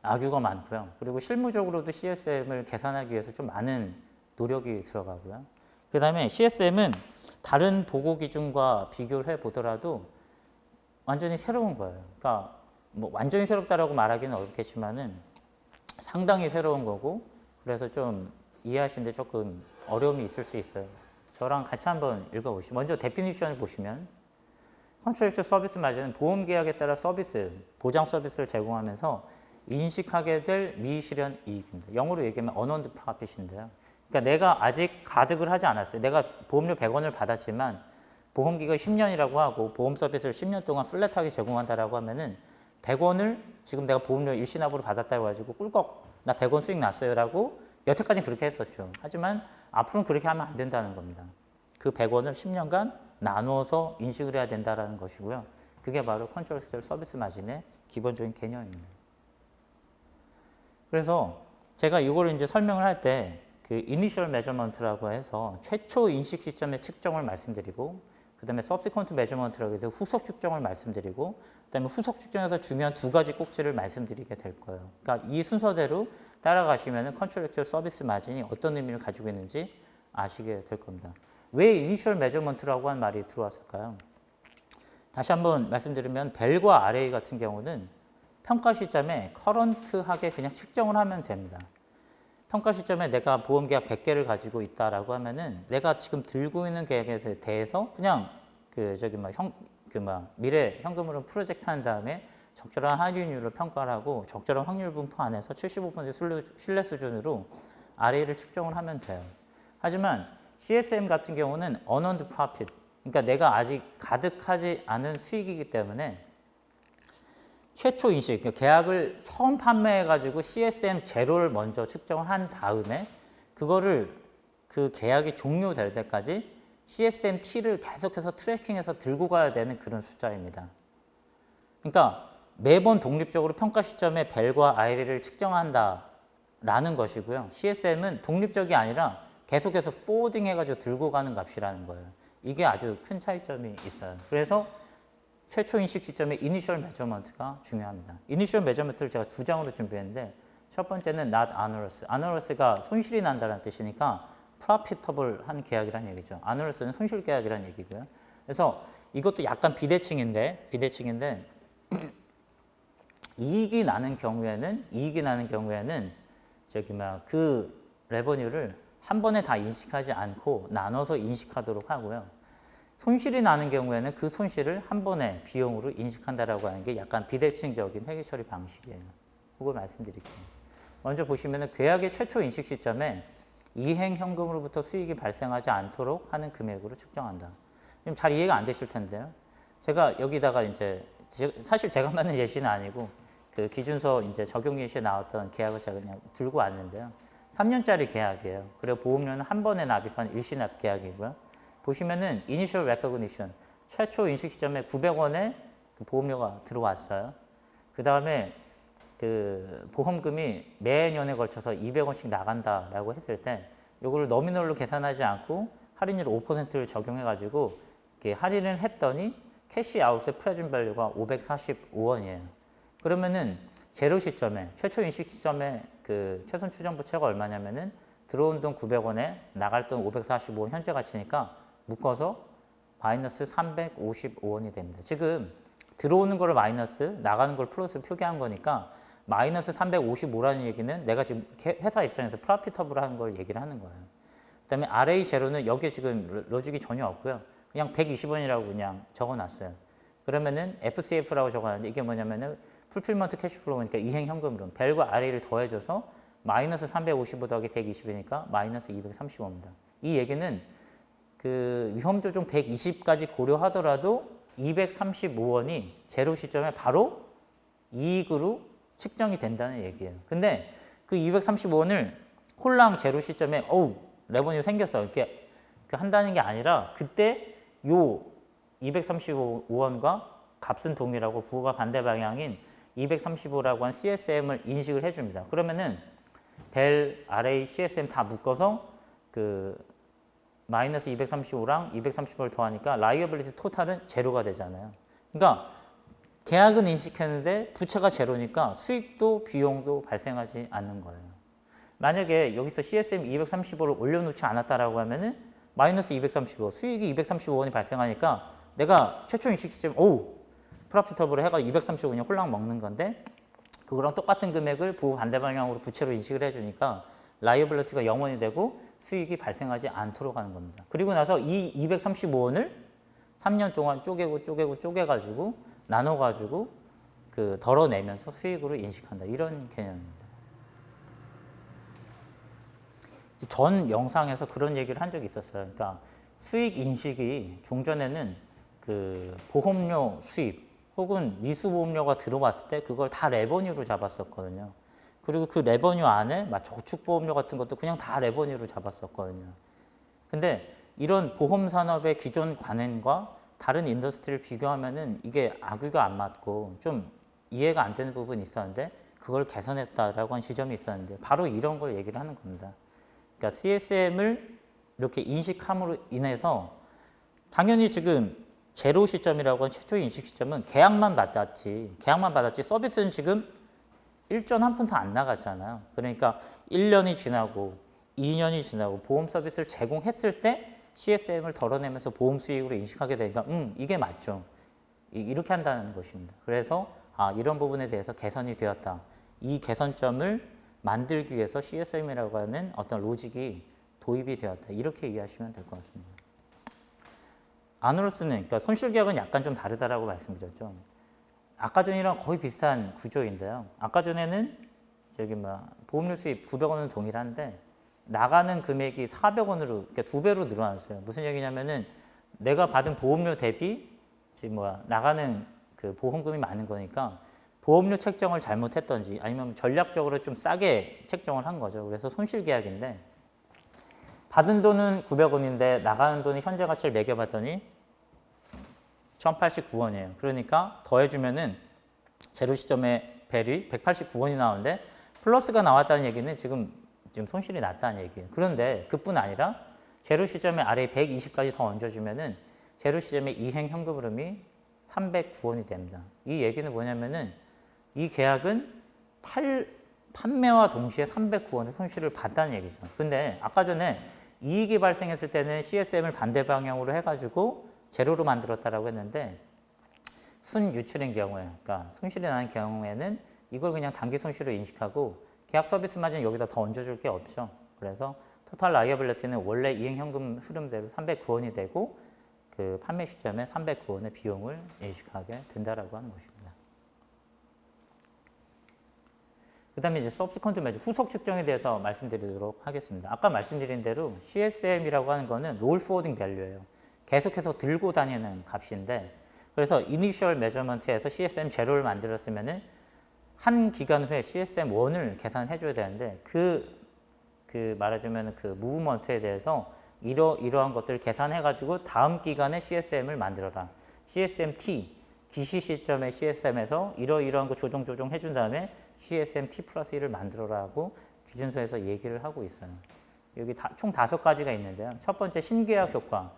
S1: 악유가 많고요. 그리고 실무적으로도 CSM을 계산하기 위해서 좀 많은 노력이 들어가고요. 그 다음에 CSM은 다른 보고 기준과 비교를 해보더라도 완전히 새로운 거예요. 그러니까 완전히 새롭다라고 말하기는 어렵겠지만은 상당히 새로운 거고 그래서 좀 이해하시는데 조금 어려움이 있을 수 있어요. 저랑 같이 한번 읽어보시죠. 먼저 데피니션을 보시면 컨트랙트 서비스 마진은 보험 계약에 따라 서비스, 보장 서비스를 제공하면서 인식하게 될 미실현 이익입니다. 영어로 얘기하면 unearned profit인데요. 그러니까 내가 아직 가득을 하지 않았어요. 내가 보험료 100원을 받았지만 보험기간이 10년이라고 하고 보험 서비스를 10년 동안 플랫하게 제공한다라고 하면은 100원을 지금 내가 보험료 일시납으로 받았다고 가지고 꿀꺽 나 100원 수익 났어요라고 여태까지는 그렇게 했었죠. 하지만 앞으로는 그렇게 하면 안 된다는 겁니다. 그 100원을 10년간 나누어서 인식을 해야 된다는 것이고요. 그게 바로 컨트랙트 서비스 마진의 기본적인 개념입니다. 그래서 제가 이거를 이제 설명을 할 때 그 이니셜 메저먼트라고 해서 최초 인식 시점의 측정을 말씀드리고 그 다음에 subsequent measurement라고 해서 후속 측정을 말씀드리고 그 다음에 후속 측정에서 중요한 두 가지 꼭지를 말씀드리게 될 거예요. 그러니까 이 순서대로 따라가시면 컨트랙트 서비스 마진이 어떤 의미를 가지고 있는지 아시게 될 겁니다. 왜 이니셜 메저먼트라고 한 말이 들어왔을까요? 다시 한번 말씀드리면 벨과 RA 같은 경우는 평가 시점에 커런트하게 그냥 측정을 하면 됩니다. 평가 시점에 내가 보험계약 100개를 가지고 있다라고 하면은 내가 지금 들고 있는 계약에 대해서 그냥 미래 현금으로 프로젝트 한 다음에 적절한 할인율을 평가를 하고 적절한 확률 분포 안에서 75% 신뢰 수준으로 RA를 측정을 하면 돼요. 하지만 CSM 같은 경우는 unearned profit, 그러니까 내가 아직 가득하지 않은 수익이기 때문에 최초 인식, 그러니까 계약을 처음 판매해가지고 CSM 제로를 먼저 측정을 한 다음에 그거를 그 계약이 종료될 때까지 CSM T를 계속해서 트래킹해서 들고 가야 되는 그런 숫자입니다. 그러니까 매번 독립적으로 평가 시점에 벨과 RA를 측정한다라는 것이고요. CSM은 독립적이 아니라 계속해서 포워딩 해가지고 들고 가는 값이라는 거예요. 이게 아주 큰 차이점이 있어요. 그래서 최초 인식 시점의 이니셜 메저먼트가 중요합니다. 이니셜 메저먼트를 제가 두 장으로 준비했는데 첫 번째는 not onerous. onerous가 손실이 난다는 뜻이니까 profitable 한 계약이라는 얘기죠. onerous는 손실 계약이라는 얘기고요. 그래서 이것도 약간 비대칭인데 이익이 나는 경우에는 그 레버뉴를 한 번에 다 인식하지 않고 나눠서 인식하도록 하고요. 손실이 나는 경우에는 그 손실을 한 번에 비용으로 인식한다라고 하는 게 약간 비대칭적인 회계 처리 방식이에요. 그걸 말씀드릴게요. 먼저 보시면은 계약의 최초 인식 시점에 이행 현금으로부터 수익이 발생하지 않도록 하는 금액으로 측정한다. 좀 잘 이해가 안 되실 텐데요. 제가 여기다가 이제 사실 제가 만든 예시는 아니고 그 기준서 이제 적용 예시에 나왔던 계약을 제가 그냥 들고 왔는데요. 3년짜리 계약이에요. 그리고 보험료는 한 번에 납입한 일시납 계약이고요. 보시면은 Initial Recognition 최초 인식 시점에 900원의 그 보험료가 들어왔어요. 그 다음에 그 보험금이 매년에 걸쳐서 200원씩 나간다라고 했을 때 이거를 너미널로 계산하지 않고 할인율 5%를 적용해가지고 이렇게 할인을 했더니 캐시 아웃의 프레젠트 밸류가 545원이에요. 그러면은 제로 시점에 최초 인식 시점에 그 최선 추정 부채가 얼마냐면은 들어온 돈 900원에 나갈 돈 545원 현재 가치니까 묶어서 마이너스 355원이 됩니다. 지금 들어오는 거를 마이너스, 나가는 걸 플러스 표기한 거니까 마이너스 355라는 얘기는 내가 지금 회사 입장에서 프로피터블한 걸 얘기를 하는 거예요. 그 다음에 RA 제로는 여기에 지금 로직이 전혀 없고요. 그냥 120원이라고 그냥 적어놨어요. 그러면은 FCF라고 적어놨는데 이게 뭐냐면은 풀필먼트 캐시플로우니까 이행 현금으로 벨과 RA를 더해줘서 마이너스 355 더하기 120이니까 마이너스 235입니다. 이 얘기는 그 위험 조정 120까지 고려하더라도 235원이 제로 시점에 바로 이익으로 측정이 된다는 얘기예요. 근데 그 235원을 홀랑 제로 시점에 레버뉴 생겼어 이렇게 한다는 게 아니라 그때 요 235원과 값은 동일하고 부호가 반대 방향인 235라고 한 CSM을 인식을 해줍니다. 그러면은 벨, RA, CSM 다 묶어서 그 마이너스 235랑 235를 더하니까 라이어빌리티 토탈은 제로가 되잖아요. 그러니까 계약은 인식했는데 부채가 제로니까 수익도 비용도 발생하지 않는 거예요. 만약에 여기서 CSM 235를 올려놓지 않았다라고 하면은 마이너스 235, 수익이 235원이 발생하니까 내가 최초 인식 시점 프로피터블을 해가 235원이 홀랑 먹는 건데 그거랑 똑같은 금액을 부호 반대 방향으로 부채로 인식을 해주니까 라이어빌리티가 0원이 되고 수익이 발생하지 않도록 하는 겁니다. 그리고 나서 이 235원을 3년 동안 쪼개가지고 나눠가지고 그 덜어내면서 수익으로 인식한다. 이런 개념입니다. 전 영상에서 그런 얘기를 한 적이 있었어요. 그러니까 수익 인식이 종전에는 그 보험료 수입 혹은 미수보험료가 들어왔을 때 그걸 다 레버뉴로 잡았었거든요. 그리고 그 레버뉴 안에 저축보험료 같은 것도 그냥 다 레버뉴로 잡았었거든요. 근데 이런 보험산업의 기존 관행과 다른 인더스트리를 비교하면은 이게 악유가 안 맞고 좀 이해가 안 되는 부분이 있었는데 그걸 개선했다라고 한 지점이 있었는데 바로 이런 걸 얘기를 하는 겁니다. 그러니까 CSM을 이렇게 인식함으로 인해서 당연히 지금 제로 시점이라고 한 최초의 인식 시점은 계약만 받았지 서비스는 지금 1전 한 푼도 안 나갔잖아요. 그러니까 1년이 지나고 2년이 지나고 보험 서비스를 제공했을 때 CSM을 덜어내면서 보험 수익으로 인식하게 되니까 이게 맞죠. 이렇게 한다는 것입니다. 그래서 이런 부분에 대해서 개선이 되었다. 이 개선점을 만들기 위해서 CSM이라고 하는 어떤 로직이 도입이 되었다. 이렇게 이해하시면 될 것 같습니다. 안으로서는 그러니까 손실계약은 약간 좀 다르다라고 말씀드렸죠. 아까 전이랑 거의 비슷한 구조인데요. 아까 전에는 보험료 수입 900원은 동일한데 나가는 금액이 400원으로 그러니까 2배로 늘어났어요. 무슨 얘기냐면은 내가 받은 보험료 대비 나가는 그 보험금이 많은 거니까 보험료 책정을 잘못했던지 아니면 전략적으로 좀 싸게 책정을 한 거죠. 그래서 손실계약인데 받은 돈은 900원인데 나가는 돈이 현재 가치를 매겨봤더니 1089원이에요. 그러니까 더해주면은 제로 시점의 벨이 189원이 나오는데 플러스가 나왔다는 얘기는 지금 손실이 났다는 얘기예요. 그런데 그뿐 아니라 제로 시점의 아래 120까지 더 얹어주면은 제로 시점의 이행 현금 흐름이 309원이 됩니다. 이 얘기는 뭐냐면은 이 계약은 판매와 동시에 309원의 손실을 봤다는 얘기죠. 근데 아까 전에 이익이 발생했을 때는 CSM을 반대 방향으로 해가지고 제로로 만들었다라고 했는데 순유출인 경우에, 그러니까 손실이 나는 경우에는 이걸 그냥 단기 손실로 인식하고 계약 서비스 마진 여기다 더 얹어줄 게 없죠. 그래서 토탈 라이어빌리티는 원래 이행 현금 흐름대로 309원이 되고 그 판매 시점에 309원의 비용을 인식하게 된다라고 하는 것입니다. 그 다음에 이제 subsequent measure, 후속 측정에 대해서 말씀드리도록 하겠습니다. 아까 말씀드린 대로 CSM이라고 하는 거는 roll forwarding value예요. 계속해서 들고 다니는 값인데 그래서 이니셜 메저먼트에서 CSM 제로를 만들었으면은 한 기간 후에 CSM 1을 계산해 줘야 되는데 그 말하자면 그 무브먼트에 대해서 이러한 것들을 계산해 가지고 다음 기간에 CSM을 만들어라. CSM T 기시 시점의 CSM에서 이러한 거 조정 해준 다음에 CSM T 플러스 1을 만들어라고 기준서에서 얘기를 하고 있어요. 여기 총 5가지가 있는데요. 첫 번째 신계약 효과.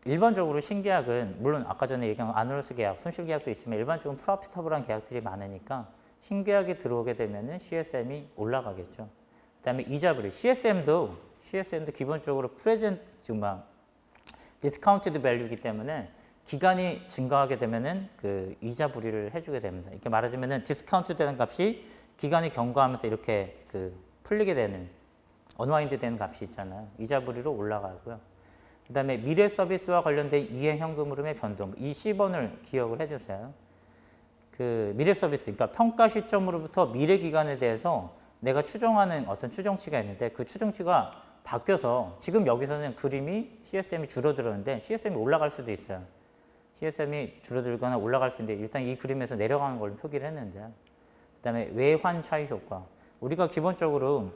S1: 일반적으로 신계약은 물론 아까 전에 얘기한 아누러스 계약, 손실계약도 있지만 일반적으로 프로피터블한 계약들이 많으니까 신계약이 들어오게 되면은 CSM이 올라가겠죠. 그다음에 이자불이 CSM도 기본적으로 프레젠트 지금 막 디스카운티드 밸류이기 때문에 기간이 증가하게 되면은 그 이자 불이를 해주게 됩니다. 이렇게 말하자면은 디스카운트 되는 값이 기간이 경과하면서 이렇게 그 풀리게 되는 언와인드 되는 값이 있잖아요. 이자 불이로 올라가고요. 그다음에 미래 서비스와 관련된 이행 현금 흐름의 변동. 이 C번을 기억을 해주세요. 그 미래 서비스, 그러니까 평가 시점으로부터 미래 기간에 대해서 내가 추정하는 어떤 추정치가 있는데 그 추정치가 바뀌어서 지금 여기서는 그림이 CSM이 줄어들었는데 CSM이 올라갈 수도 있어요. CSM이 줄어들거나 올라갈 수 있는데 일단 이 그림에서 내려가는 걸로 표기를 했는데요. 그다음에 외환 차익 효과. 우리가 기본적으로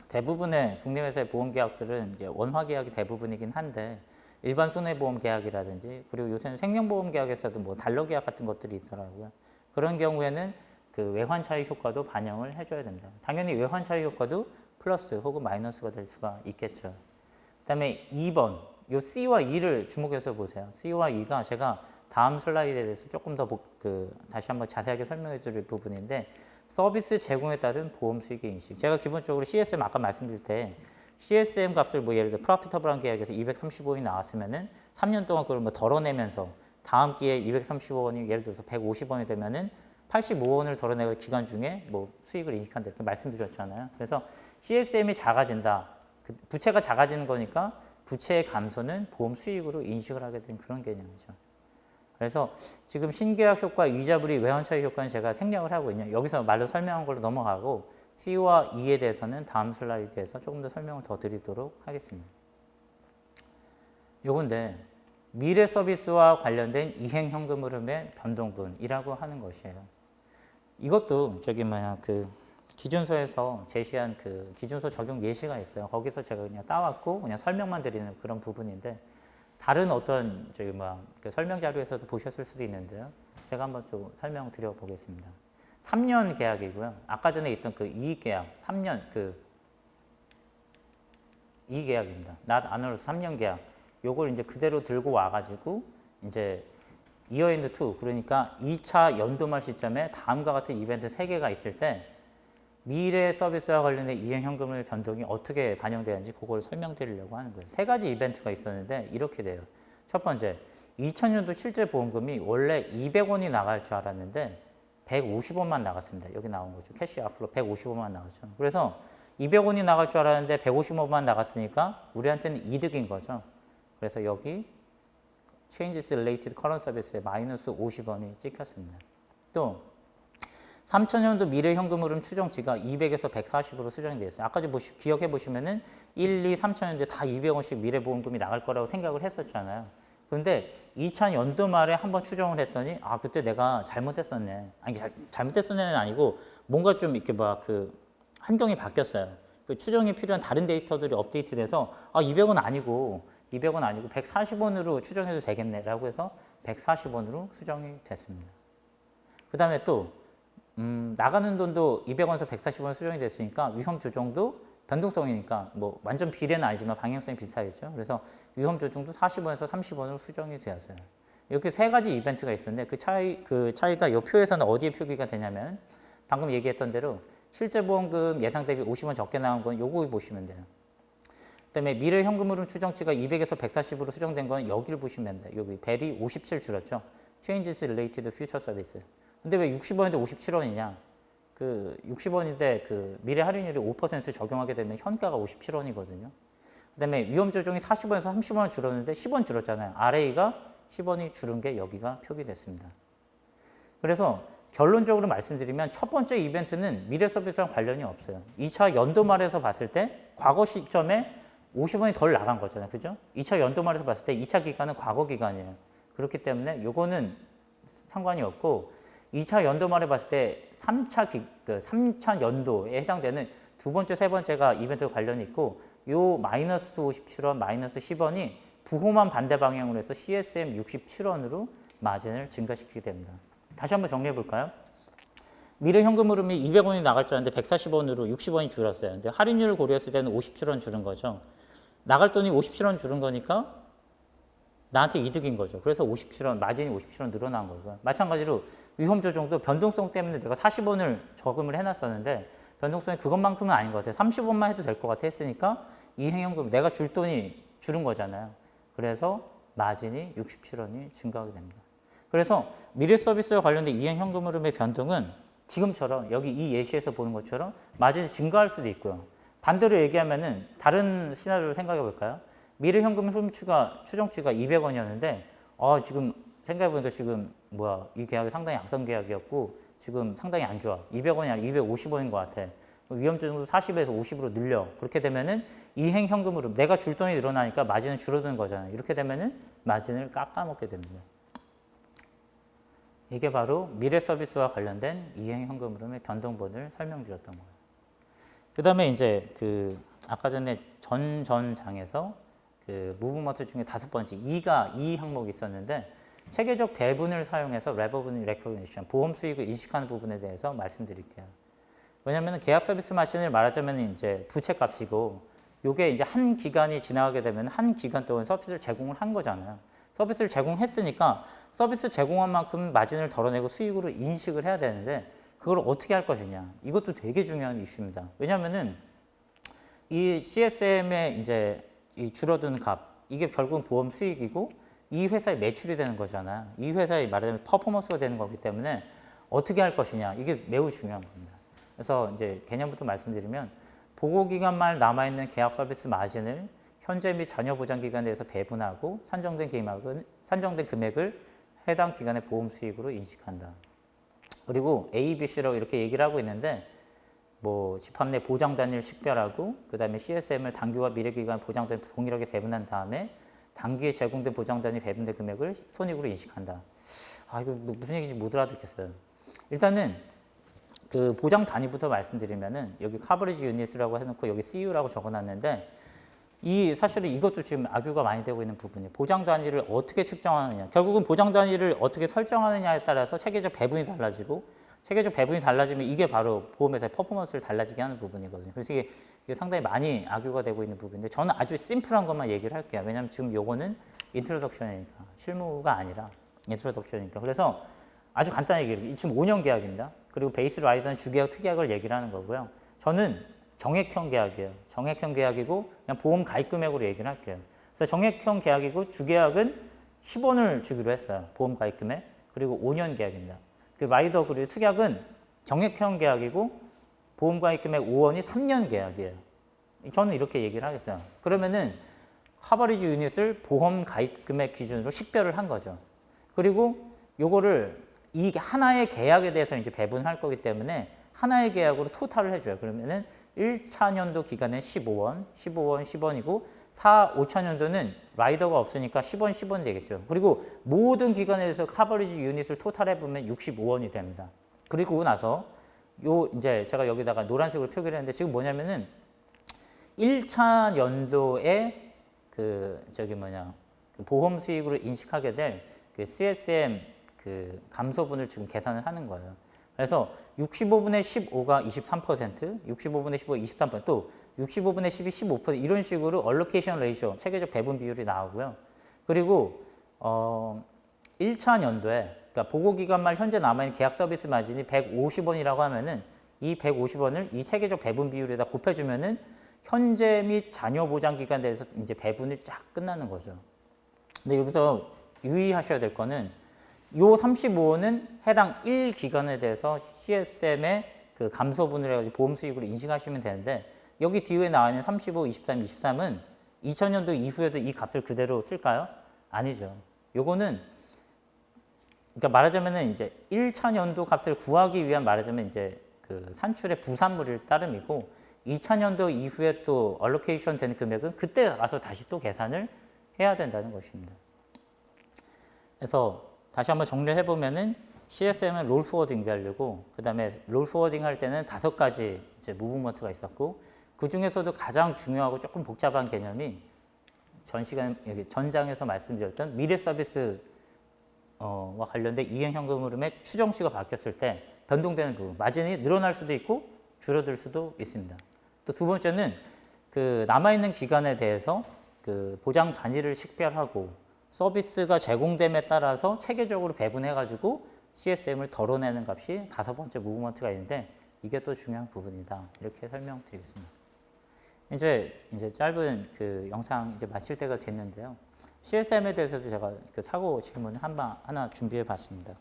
S1: 대부분의 국내 회사의 보험 계약들은 이제 원화 계약이 대부분이긴 한데 일반 손해보험 계약이라든지 그리고 요새는 생명보험 계약에서도 뭐 달러 계약 같은 것들이 있더라고요. 그런 경우에는 그 외환 차익 효과도 반영을 해줘야 됩니다. 당연히 외환 차익 효과도 플러스 혹은 마이너스가 될 수가 있겠죠. 그다음에 2번, 요 C와 E를 주목해서 보세요. C와 E가 제가 다음 슬라이드에 대해서 조금 더 다시 한번 자세하게 설명해 드릴 부분인데 서비스 제공에 따른 보험 수익의 인식. 제가 기본적으로 CSM 아까 말씀드릴 때 CSM 값을 뭐 예를 들어 프로피터블한 계약에서 235원이 나왔으면은 3년 동안 그걸 뭐 덜어내면서 다음 기회에 235원이 예를 들어서 150원이 되면은 85원을 덜어내고 기간 중에 뭐 수익을 인식한다 이렇게 말씀드렸잖아요. 그래서 CSM이 작아진다. 부채가 작아지는 거니까 부채의 감소는 보험 수익으로 인식을 하게 된 그런 개념이죠. 그래서 지금 신계약 효과, 이자불이 외환차익 효과는 제가 생략을 하고 있냐. 여기서 말로 설명한 걸로 넘어가고 C와 E에 대해서는 다음 슬라이드에서 조금 더 설명을 더 드리도록 하겠습니다. 요건데 미래 서비스와 관련된 이행 현금 흐름의 변동분이라고 하는 것이에요. 이것도 그 기준서에서 제시한 그 기준서 적용 예시가 있어요. 거기서 제가 그냥 따왔고 그냥 설명만 드리는 그런 부분인데 다른 어떤 그 설명 자료에서도 보셨을 수도 있는데요. 제가 한번 좀 설명 드려보겠습니다. 3년 계약이고요. 아까 전에 있던 그 이익 계약, 3년 이익 계약입니다. not annual 3년 계약. 요걸 이제 그대로 들고 와가지고 이제 year end 2, 그러니까 2차 연도말 시점에 다음과 같은 이벤트 3개가 있을 때 미래 서비스와 관련된 이행 현금의 변동이 어떻게 반영되는지 그걸 설명드리려고 하는 거예요. 3가지 이벤트가 있었는데 이렇게 돼요. 첫 번째, 2000년도 실제 보험금이 원래 200원이 나갈 줄 알았는데 150원만 나갔습니다. 여기 나온 거죠. 캐시 앞으로 150원만 나갔죠. 그래서 200원이 나갈 줄 알았는데 150원만 나갔으니까 우리한테는 이득인 거죠. 그래서 여기 Changes Related Current Service에 마이너스 50원이 찍혔습니다. 또 3000년도 미래 현금 흐름 추정치가 200에서 140으로 수정이 되어 있어요. 아까 기억해 보시면은 1, 2, 3천년도에 다 200원씩 미래 보험금이 나갈 거라고 생각을 했었잖아요. 그런데 2000년도 말에 한번 추정을 했더니 그때 내가 잘못했었네. 아니 잘못했었네는 아니고 뭔가 좀 이렇게 환경이 바뀌었어요. 그 추정이 필요한 다른 데이터들이 업데이트돼서 200원 아니고 140원으로 추정해도 되겠네라고 해서 140원으로 수정이 됐습니다. 그 다음에 또 나가는 돈도 200원에서 140원 수정이 됐으니까 위험 조정도 변동성이니까 뭐 완전 비례는 아니지만 방향성이 비슷하겠죠. 그래서 위험 조정도 40원에서 30원으로 수정이 되었어요. 이렇게 3가지 이벤트가 있었는데 그 차이가 이 표에서는 어디에 표기가 되냐면 방금 얘기했던 대로 실제 보험금 예상 대비 50원 적게 나온 건 요거 보시면 돼요. 그다음에 미래 현금 흐름 추정치가 200에서 140으로 수정된 건 여기를 보시면 돼요. 여기 벨이 57 줄었죠. Changes Related Future Service. 근데 왜 60원인데 57원이냐? 그 60원인데 그 미래 할인율이 5% 적용하게 되면 현가가 57원이거든요. 그다음에 위험 조정이 40원에서 30원 줄었는데 10원 줄었잖아요. RA가 10원이 줄은 게 여기가 표기됐습니다. 그래서 결론적으로 말씀드리면 첫 번째 이벤트는 미래 서비스랑 관련이 없어요. 2차 연도 말에서 봤을 때 과거 시점에 50원이 덜 나간 거잖아요. 그죠? 2차 연도말에서 봤을 때 2차 기간은 과거 기간이에요. 그렇기 때문에 요거는 상관이 없고 2차 연도말에 봤을 때 3차 연도에 해당되는 두 번째, 세 번째가 이벤트 관련이 있고 요 마이너스 57원, 마이너스 10원이 부호만 반대 방향으로 해서 CSM 67원으로 마진을 증가시키게 됩니다. 다시 한번 정리해 볼까요? 미래 현금 흐름이 200원이 나갈 줄 알았는데 140원으로 60원이 줄었어요. 근데 할인율을 고려했을 때는 57원 줄은 거죠. 나갈 돈이 57원 줄은 거니까 나한테 이득인 거죠. 그래서 57원, 마진이 57원 늘어난 거고요. 마찬가지로 위험 조정도 변동성 때문에 내가 40원을 저금을 해놨었는데 변동성이 그것만큼은 아닌 것 같아요. 30원만 해도 될 것 같아 했으니까 이행현금, 내가 줄 돈이 줄은 거잖아요. 그래서 마진이 67원이 증가하게 됩니다. 그래서 미래 서비스와 관련된 이행현금 흐름의 변동은 지금처럼 여기 이 예시에서 보는 것처럼 마진이 증가할 수도 있고요. 반대로 얘기하면은 다른 시나리오를 생각해 볼까요? 미래 현금 흐름 추정치가 200원이었는데 지금 생각해 보니까 지금 이 계약이 상당히 악성 계약이었고 지금 상당히 안 좋아. 200원이 아니라 250원인 것 같아. 위험 조정도 40에서 50으로 늘려. 그렇게 되면은 이행 현금 흐름, 내가 줄 돈이 늘어나니까 마진은 줄어드는 거잖아요. 이렇게 되면은 마진을 깎아먹게 됩니다. 이게 바로 미래 서비스와 관련된 이행 현금 흐름의 변동본을 설명드렸던 거예요. 그 다음에 이제 아까 전에 전장에서 무브먼트 중에 5번째 2 항목이 있었는데 체계적 배분을 사용해서 레버니우 레코그니션, 보험 수익을 인식하는 부분에 대해서 말씀드릴게요. 왜냐하면 계약 서비스 마진을 말하자면 이제 부채 값이고 요게 이제 한 기간이 지나가게 되면 한 기간 동안 서비스를 제공을 한 거잖아요. 서비스를 제공했으니까 서비스 제공한 만큼 마진을 덜어내고 수익으로 인식을 해야 되는데 그걸 어떻게 할 것이냐. 이것도 되게 중요한 이슈입니다. 왜냐하면은 이 CSM의 이제 이 줄어든 값, 이게 결국은 보험 수익이고 이 회사의 매출이 되는 거잖아요. 이 회사의 말하자면 퍼포먼스가 되는 거기 때문에 어떻게 할 것이냐. 이게 매우 중요한 겁니다. 그래서 이제 개념부터 말씀드리면 보고기간 말 남아있는 계약 서비스 마진을 현재 및 잔여 보장 기간에 대해서 배분하고 산정된 금액을 해당 기간의 보험 수익으로 인식한다. 그리고 A, B, C라고 이렇게 얘기를 하고 있는데 집합 내 보장 단위를 식별하고 그 다음에 CSM을 단기와 미래 기간 보장 단위 동일하게 배분한 다음에 단기에 제공된 보장 단위 배분된 금액을 손익으로 인식한다. 이거 무슨 얘기인지 못 알아듣겠어요. 일단은 보장 단위부터 말씀드리면은 여기 커버리지 유닛이라고 해놓고 여기 CU라고 적어놨는데 사실은 이것도 지금 악유가 많이 되고 있는 부분이에요. 보장 단위를 어떻게 측정하느냐. 결국은 보장 단위를 어떻게 설정하느냐에 따라서 체계적 배분이 달라지고 체계적 배분이 달라지면 이게 바로 보험회사의 퍼포먼스를 달라지게 하는 부분이거든요. 그래서 이게 상당히 많이 악유가 되고 있는 부분인데 저는 아주 심플한 것만 얘기를 할게요. 왜냐하면 지금 요거는 인트로덕션이니까 실무가 아니라 인트로덕션이니까. 그래서 아주 간단하게 얘기해요. 지금 5년 계약입니다. 그리고 베이스 라이더는 주계약, 특약을 얘기를 하는 거고요. 저는 정액형 계약이에요. 정액형 계약이고 그냥 보험 가입 금액으로 얘기를 할게요. 그래서 정액형 계약이고 주계약은 10원을 주기로 했어요. 보험 가입 금액. 그리고 5년 계약입니다. 라이더 그리고 특약은 정액형 계약이고 보험 가입 금액 5원이 3년 계약이에요. 저는 이렇게 얘기를 하겠어요. 그러면은 커버리지 유닛을 보험 가입 금액 기준으로 식별을 한 거죠. 그리고 요거를 이 하나의 계약에 대해서 이제 배분할 거기 때문에 하나의 계약으로 토탈을 해줘요. 그러면은 1차 년도 기간은 15원, 10원이고 5차 년도는 라이더가 없으니까 10원, 10원 되겠죠. 그리고 모든 기간에 대해서 커버리지 유닛을 토탈해 보면 65원이 됩니다. 그리고 나서 이제 제가 여기다가 노란색으로 표기를 했는데 지금 뭐냐면은 1차 연도에 보험 수익으로 인식하게 될 CSM 감소분을 지금 계산을 하는 거예요. 그래서 65분의 15가 23%, 65분의 15가 23%, 또 65분의 10이 15% 이런 식으로 얼로케이션 레이쇼, 체계적 배분 비율이 나오고요. 그리고 1차 연도에 그러니까 보고기간 말 현재 남아있는 계약 서비스 마진이 150원이라고 하면은 이 150원을 이 체계적 배분 비율에다 곱해주면은 현재 및 잔여 보장 기간에 대해서 이제 배분이 쫙 끝나는 거죠. 근데 여기서 유의하셔야 될 거는 요 35원은 해당 1기간에 대해서 CSM의 감소분을 해가지고 보험 수익으로 인식하시면 되는데 여기 뒤에 나와 있는 35, 23, 23은 2000년도 이후에도 이 값을 그대로 쓸까요? 아니죠. 요거는 그러니까 말하자면은 이제 1차 연도 값을 구하기 위한 말하자면 이제 산출의 부산물일 따름이고 2000년도 이후에 또 얼로케이션 되는 금액은 그때 가서 다시 또 계산을 해야 된다는 것입니다. 그래서 다시 한번 정리를 해보면은 CSM은 롤 포워딩 밸류고, 그 다음에 롤 포워딩 할 때는 5가지 이제 무브먼트가 있었고, 그 중에서도 가장 중요하고 조금 복잡한 개념이 전장에서 말씀드렸던 미래 서비스 와 관련된 이행 현금 흐름의 추정치가 바뀌었을 때 변동되는 부분, 마진이 늘어날 수도 있고 줄어들 수도 있습니다. 또 두 번째는 그 남아있는 기간에 대해서 그 보장 단위를 식별하고 서비스가 제공됨에 따라서 체계적으로 배분해가지고 CSM을 덜어내는 값이 5번째 무브먼트가 있는데, 이게 또 중요한 부분이다. 이렇게 설명드리겠습니다. 이제 짧은 그 영상 이제 마칠 때가 됐는데요. CSM에 대해서도 제가 그 사고 질문 하나 준비해 봤습니다.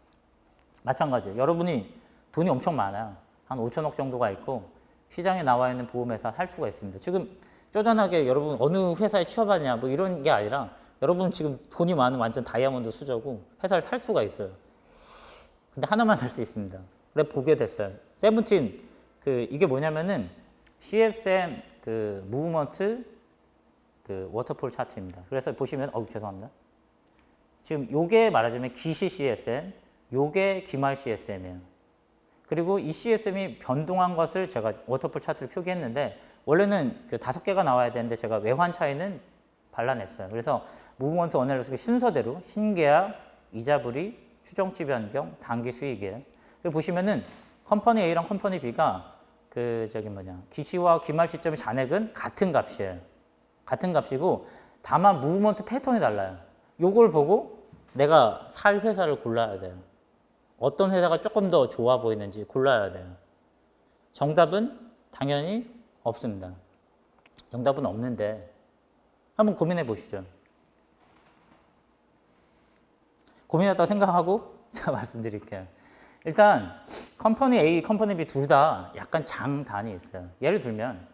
S1: 마찬가지예요. 여러분이 돈이 엄청 많아요. 한 5천억 정도가 있고 시장에 나와 있는 보험회사 살 수가 있습니다. 지금 쪼잔하게 여러분 어느 회사에 취업하냐 뭐 이런 게 아니라, 여러분 지금 돈이 많은 완전 다이아몬드 수저고 회사를 살 수가 있어요. 근데 하나만 살 수 있습니다. 그래 보게 됐어요. 세븐틴 이게 뭐냐면은 CSM 그 무브먼트 그 워터폴 차트입니다. 그래서 보시면 죄송합니다. 지금 요게 말하자면 기시 CSM, 요게 기말 CSM이에요. 그리고 이 CSM이 변동한 것을 제가 워터폴 차트를 표기했는데, 원래는 그 5개가 나와야 되는데 제가 외환 차이는 발라냈어요. 그래서 무브먼트 어널리시스 순서대로 신계약, 이자불이, 추정치 변경, 단기 수익이에요. 보시면은 컴퍼니 A랑 컴퍼니 B가 기시와 기말 시점의 잔액은 같은 값이에요. 같은 값이고 다만 무브먼트 패턴이 달라요. 요걸 보고 내가 살 회사를 골라야 돼요. 어떤 회사가 조금 더 좋아 보이는지 골라야 돼요. 정답은 당연히 없습니다. 정답은 없는데 한번 고민해 보시죠. 고민했다고 생각하고 제가 말씀드릴게요. 일단 컴퍼니 A, 컴퍼니 B 둘 다 약간 장단이 있어요. 예를 들면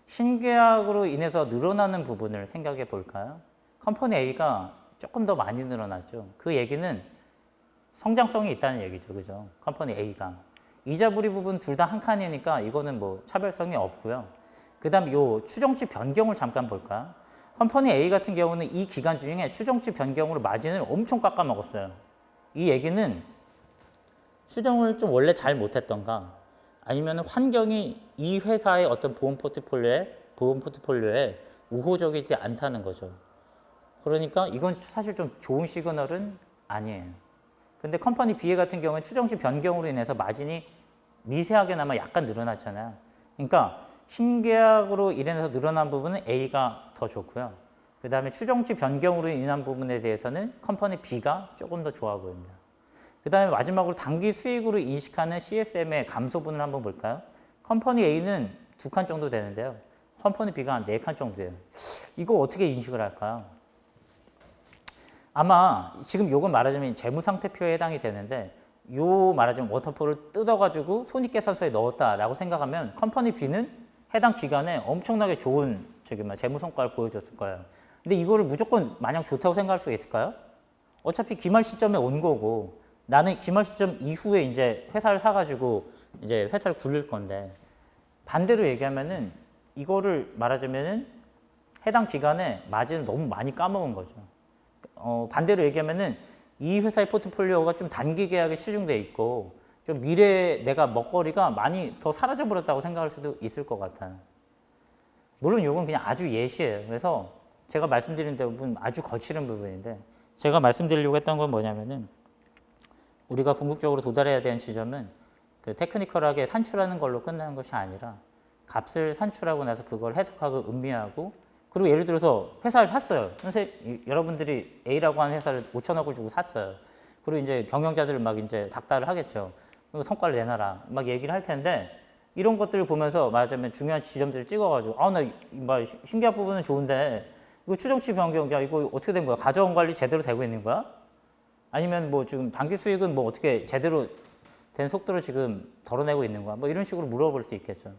S1: 신계약으로 인해서 늘어나는 부분을 생각해 볼까요? 컴퍼니 A가 조금 더 많이 늘어났죠. 그 얘기는 성장성이 있다는 얘기죠. 그죠? 컴퍼니 A가. 이자불이 부분 둘 다 한 칸이니까 이거는 뭐 차별성이 없고요. 그 다음 요 추정치 변경을 잠깐 볼까요? 컴퍼니 A 같은 경우는 이 기간 중에 추정치 변경으로 마진을 엄청 깎아먹었어요. 이 얘기는 추정을 좀 원래 잘 못했던가, 아니면 환경이 이 회사의 어떤 보험 포트폴리오에 우호적이지 않다는 거죠. 그러니까 이건 사실 좀 좋은 시그널은 아니에요. 근데 컴퍼니 B 같은 경우는 추정치 변경으로 인해서 마진이 미세하게나마 약간 늘어났잖아요. 그러니까 신계약으로 인해서 늘어난 부분은 A가 더 좋고요. 그 다음에 추정치 변경으로 인한 부분에 대해서는 컴퍼니 B가 조금 더 좋아 보입니다. 그 다음에 마지막으로 단기 수익으로 인식하는 CSM의 감소분을 한번 볼까요? 컴퍼니 A는 2칸 정도 되는데요. 컴퍼니 B가 한 4칸 정도 돼요. 이거 어떻게 인식을 할까요? 아마 지금 요건 말하자면 재무상태표에 해당이 되는데, 요 말하자면 워터폴을 뜯어가지고 손익계산서에 넣었다라고 생각하면 컴퍼니 B는 해당 기간에 엄청나게 좋은 재무성과를 보여줬을 거예요. 근데 이거를 무조건 마냥 좋다고 생각할 수 있을까요? 어차피 기말 시점에 온 거고, 나는 기말 시점 이후에 이제 회사를 사가지고 이제 회사를 굴릴 건데, 반대로 얘기하면은 이거를 말하자면은 해당 기간에 마진을 너무 많이 까먹은 거죠. 반대로 얘기하면은 이 회사의 포트폴리오가 좀 단기 계약에 치중돼 있고 좀 미래에 내가 먹거리가 많이 더 사라져 버렸다고 생각할 수도 있을 것 같아요. 물론 이건 그냥 아주 예시예요. 그래서 제가 말씀드린 부분 아주 거칠은 부분인데, 제가 말씀드리려고 했던 건 뭐냐면은, 우리가 궁극적으로 도달해야 되는 지점은 그 테크니컬하게 산출하는 걸로 끝나는 것이 아니라 값을 산출하고 나서 그걸 해석하고 음미하고, 그리고 예를 들어서 회사를 샀어요. 여러분들이 A라고 하는 회사를 5천억을 주고 샀어요. 그리고 이제 경영자들을 막 이제 닥달을 하겠죠. 성과를 내놔라. 막 얘기를 할 텐데, 이런 것들을 보면서 말하자면 중요한 지점들을 찍어가지고, 나 신계약 부분은 좋은데 이거 추정치 변경, 야 이거 어떻게 된 거야? 가져온 관리 제대로 되고 있는 거야? 아니면 뭐 지금 단기 수익은 뭐 어떻게 제대로 된 속도로 지금 덜어내고 있는 거야? 뭐 이런 식으로 물어볼 수 있겠죠.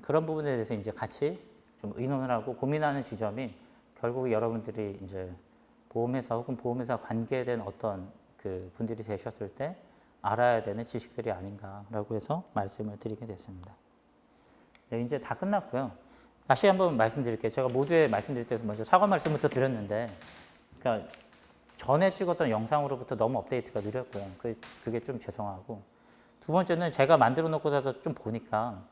S1: 그런 부분에 대해서 이제 같이 좀 의논을 하고 고민하는 지점이, 결국 여러분들이 이제 보험회사 혹은 보험회사 관계된 어떤 그 분들이 되셨을 때 알아야 되는 지식들이 아닌가라고 해서 말씀을 드리게 됐습니다. 네, 이제 다 끝났고요. 다시 한번 말씀드릴게요. 제가 모두에 말씀드릴 때서 먼저 사과 말씀부터 드렸는데, 그러니까 전에 찍었던 영상으로부터 너무 업데이트가 느렸고요. 그게 좀 죄송하고, 두 번째는 제가 만들어 놓고 나서 좀 보니까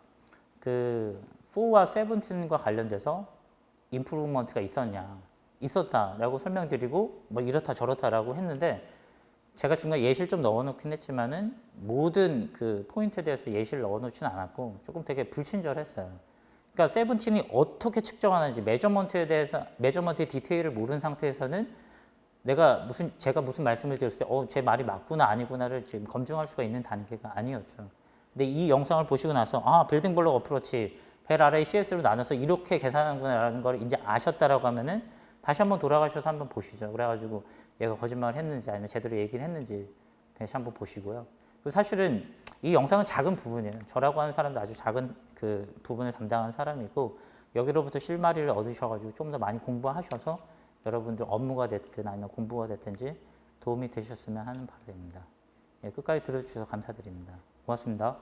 S1: 그 4와 17과 관련돼서 임프루먼트가 있었다라고 설명드리고 뭐 이렇다 저렇다라고 했는데, 제가 중간에 예시를 좀 넣어놓긴 했지만은 모든 그 포인트에 대해서 예시를 넣어놓지는 않았고 조금 되게 불친절했어요. 그러니까 세븐틴이 어떻게 측정하는지 메저먼트에 대해서 메저먼트의 디테일을 모르는 상태에서는 제가 무슨 말씀을 드렸을 때 제 말이 맞구나 아니구나를 지금 검증할 수가 있는 단계가 아니었죠. 근데 이 영상을 보시고 나서 빌딩 블록 어프로치 벨 아레이 CS로 나눠서 이렇게 계산하는구나라는 걸 이제 아셨다라고 하면은 다시 한번 돌아가셔서 한번 보시죠. 그래가지고 얘가 거짓말을 했는지 아니면 제대로 얘기를 했는지 다시 한번 보시고요. 그리고 사실은 이 영상은 작은 부분이에요. 저라고 하는 사람도 아주 작은 그 부분을 담당한 사람이고, 여기로부터 실마리를 얻으셔가지고 좀 더 많이 공부하셔서 여러분들 업무가 됐든 아니면 공부가 됐든지 도움이 되셨으면 하는 바람입니다. 예, 끝까지 들어주셔서 감사드립니다. 고맙습니다.